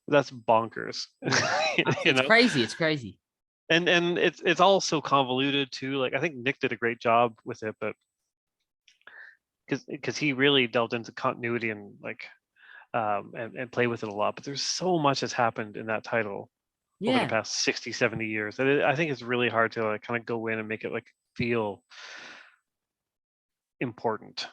that's bonkers. Yeah. You It's know? crazy. It's crazy. And it's all so convoluted too. Like I think Nick did a great job with it, but because he really delved into continuity and like and play with it a lot. But there's so much that's happened in that title over the Yeah. past 60, 70 years that I think it's really hard to like kind of go in and make it like feel important.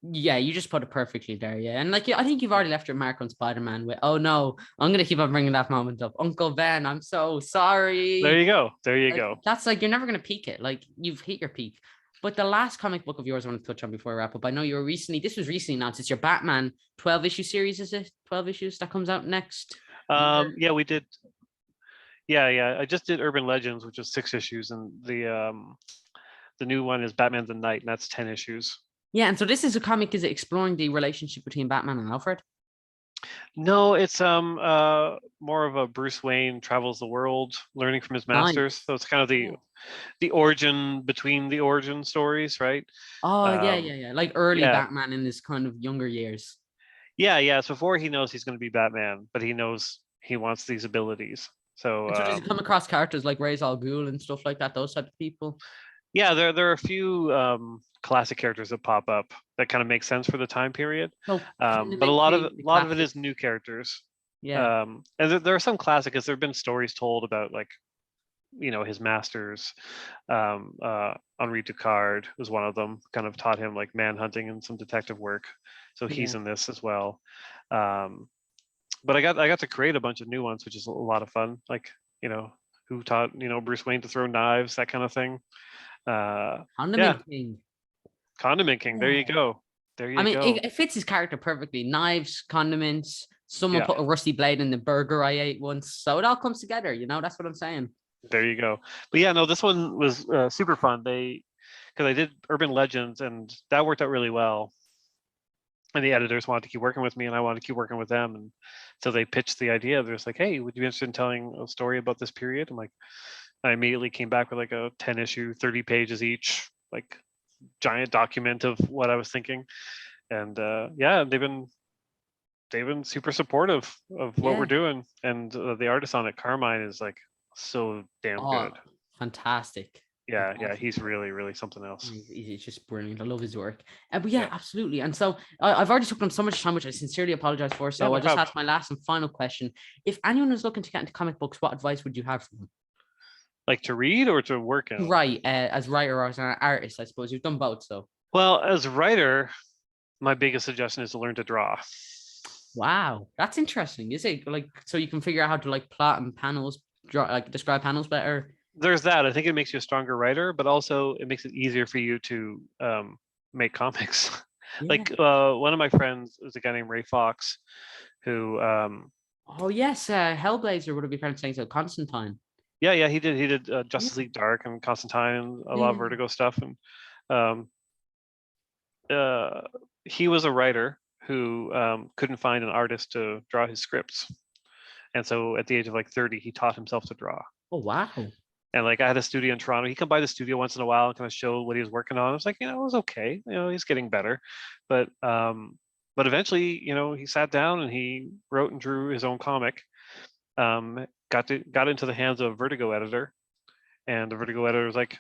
Yeah, you just put it perfectly there. Yeah. And like, I think you've already left your mark on Spider-Man with, oh no, I'm going to keep on bringing that moment up. Uncle Ben, I'm so There sorry. you go. There you Like, go. that's like, you're never going to peak it. Like, you've hit your peak. But the last comic book of yours I want to touch on before I wrap up, I know you were this was recently announced. It's your Batman 12 issue series, is it? 12 issues that comes out next year? Yeah, we did. Yeah. I just did Urban Legends, which was 6 issues, and the new one is Batman the Knight, and that's 10 issues. Yeah. And so this is a comic, is it exploring the relationship between Batman and Alfred? No, it's more of a Bruce Wayne travels the world, learning from his masters. Nice. So it's kind of Yeah. the origin between the origin stories, right? Oh, Um, yeah. Like early yeah, Batman in his kind of younger years. yeah. So before he knows he's going to be Batman, but he knows he wants these abilities. So And so does it come across characters like Ra's al Ghul and stuff like that, those type of people? yeah, there are a few classic characters that pop up that kind of make sense for the time period, So but a Condiment lot of King, the it classic. is new characters. Yeah. And there are some classic, because there have been stories told about like his masters. Henri Ducard was one of them, kind of taught him like manhunting and some detective work, so he's Yeah. in this as well. um, but I got to create a bunch of new ones, which is a lot of fun, like who taught Bruce Wayne to throw knives, that kind of thing. Yeah, Condiment King. Condiment King, there you Yeah. go, there I you mean, go. it fits his character perfectly. Knives, condiments. Someone Yeah, put a rusty blade in the burger I ate once. So it all comes together, that's what I'm saying. there you go. But yeah, no, this one was super fun. Because I did Urban Legends, and that worked out really well, and the editors wanted to keep working with me, and I wanted to keep working with them, and so they pitched the idea. They're just like, hey, would you be interested in telling a story about this period? I'm like, I immediately came back with like a 10 issue, 30 pages each, like giant document of what I was thinking. And yeah, they've been super supportive of what we're Yeah. doing, and the artist on it, Carmine, is like so damn Oh, good. fantastic. Yeah, Fantastic. he's really something else. He's just brilliant. I love his work. But yeah, Yeah, absolutely. And so I've already taken up so much time, which I sincerely apologize for. yeah, So no I'll just problem. ask my last and final question. If anyone is looking to get into comic books, what advice would you have for them? Like to read or to work in? Right, as writer or as an artist, I suppose you've done both. So Well, as a writer, my biggest suggestion is to learn to draw. wow, that's interesting. Is it like so you can figure out how to like plot and panels, draw, like describe panels better? There's that. I think it makes you a stronger writer, but also it makes it easier for you to make comics. Yeah. Like one of my friends is a guy named Ray Fox, who Oh yes, Hellblazer would have been saying so. Constantine. yeah, he did Yeah. Justice League Dark and Constantine and a lot of Yeah. Vertigo stuff, and um, uh, he was a writer who couldn't find an artist to draw his scripts, and so at the age of like 30, he taught himself to draw. Oh, wow. And like I had a studio in Toronto. He'd come by the studio once in a while and kind of show what he was working on. I was like, it was okay. He's getting better. But eventually, he sat down and he wrote and drew his own comic. Got into the hands of a Vertigo editor, and the Vertigo editor was like,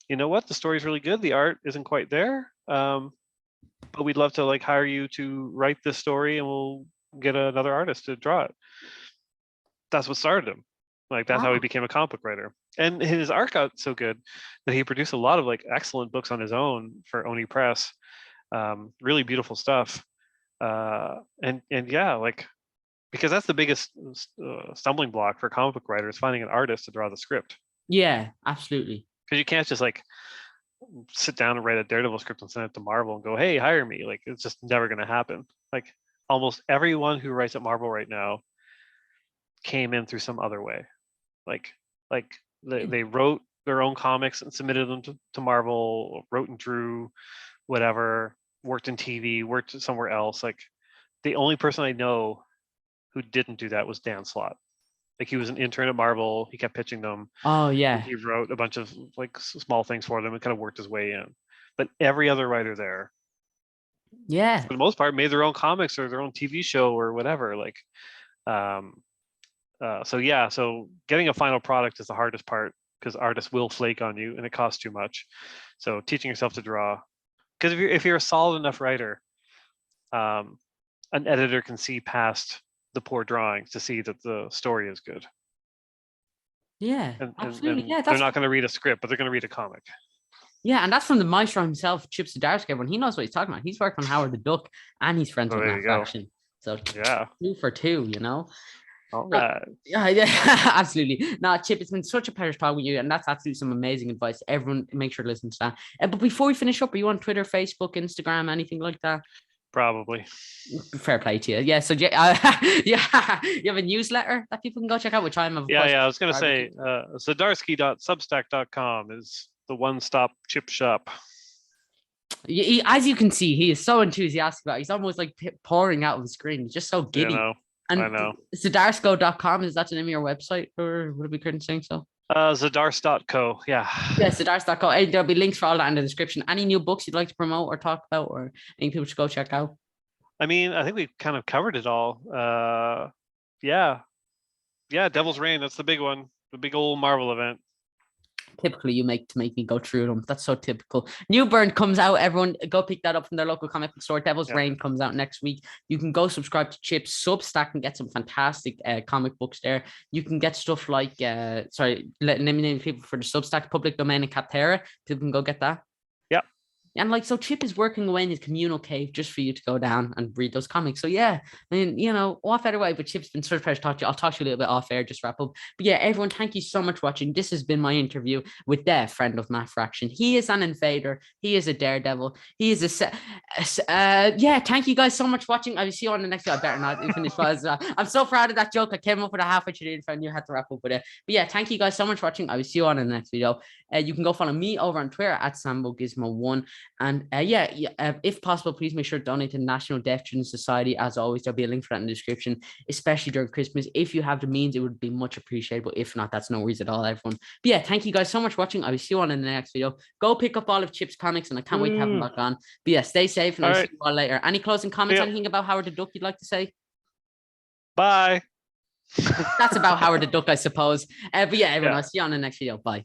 you know what, the story's really good. The art isn't quite there. But we'd love to like hire you to write this story, and we'll get another artist to draw it. That's what started him. Like that's how he became a comic book writer. And his art got so good that he produced a lot of like excellent books on his own for Oni Press. Really beautiful stuff. And yeah, like, because that's the biggest stumbling block for comic book writers, finding an artist to draw the script. Yeah, absolutely. Because you can't just like sit down and write a Daredevil script and send it to Marvel and go, hey, hire me. Like, it's just never going to happen. Like almost everyone who writes at Marvel right now came in through some other way. Like they wrote their own comics and submitted them to Marvel, wrote and drew, whatever, worked in TV, worked somewhere else. Like the only person I know who didn't do that was Dan Slott. Like he was an intern at Marvel. He kept pitching them. Oh yeah. He wrote a bunch of like small things for them and kind of worked his way in. But every other writer there, yeah, for the most part, made their own comics or their own TV show or whatever. Like, so getting a final product is the hardest part because artists will flake on you and it costs too much. So teaching yourself to draw, because if you're a solid enough writer, an editor can see past the poor drawings to see that the story is good. Yeah, absolutely. Yeah, they're not going to read a script, but they're going to read a comic. Yeah, and that's from the maestro himself, Chip Zdarsky. Everyone, he knows what he's talking about. He's worked on Howard the Duck, and he's friends with Matt Fraction. So yeah, 2 for 2, All right. Yeah, absolutely. No, Chip, it's been such a pleasure talking with you, and that's absolutely some amazing advice. Everyone, make sure to listen to that. But before we finish up, are you on Twitter, Facebook, Instagram, anything like that? Probably. Fair play to you. Yeah. So you have a newsletter that people can go check out, which I'm I was gonna say Zdarsky.substack.com is the one-stop chip shop. As you can see, he is so enthusiastic about it. He's almost like pouring out of the screen. He's just so giddy. I know. Zdarsco.com, is that the name of your website, or would it be correct saying so? Zdars.co, yeah. Yeah, Zdars.co. Hey, there'll be links for all that in the description. Any new books you'd like to promote or talk about, or any people should go check out? I mean, I think we've kind of covered it all. Yeah, Devil's Reign, that's the big one, the big old Marvel event. Typically, you make me go through them. That's so typical. Newbern comes out. Everyone go pick that up from their local comic book store. Devil's Reign comes out next week. You can go subscribe to Chip's Substack and get some fantastic comic books there. You can get stuff like, let me name people for the Substack, Public Domain and Kaptara. People can go get that. And like, so Chip is working away in his communal cave just for you to go down and read those comics. So yeah, I mean, off better way, but Chip's been such a pleasure to talk to you. I'll talk to you a little bit off air, just wrap up. But yeah, everyone, thank you so much for watching. This has been my interview with the friend of Matt Fraction. He is an invader. He is a daredevil. He is thank you guys so much for watching. I will see you on the next video. I better not finish. I'm so proud of that joke. I came up with a halfway through the intro and you had to wrap up with it. But yeah, thank you guys so much for watching. I will see you on the next video. You can go follow me over on Twitter at SamboGizmo1. And if possible, please make sure to donate to the National Deaf Children's Society. As always, there'll be a link for that in the description, especially during Christmas. If you have the means, it would be much appreciated. But if not, that's no worries at all, everyone. But yeah, thank you guys so much for watching. I will see you on in the next video. Go pick up all of Chip's comics, and I can't wait to have them back on. But yeah, stay safe, and I'll see you all later. Any closing comments, anything about Howard the Duck you'd like to say? Bye. That's about Howard the Duck, I suppose. But yeah, everyone, I'll see you on the next video. Bye.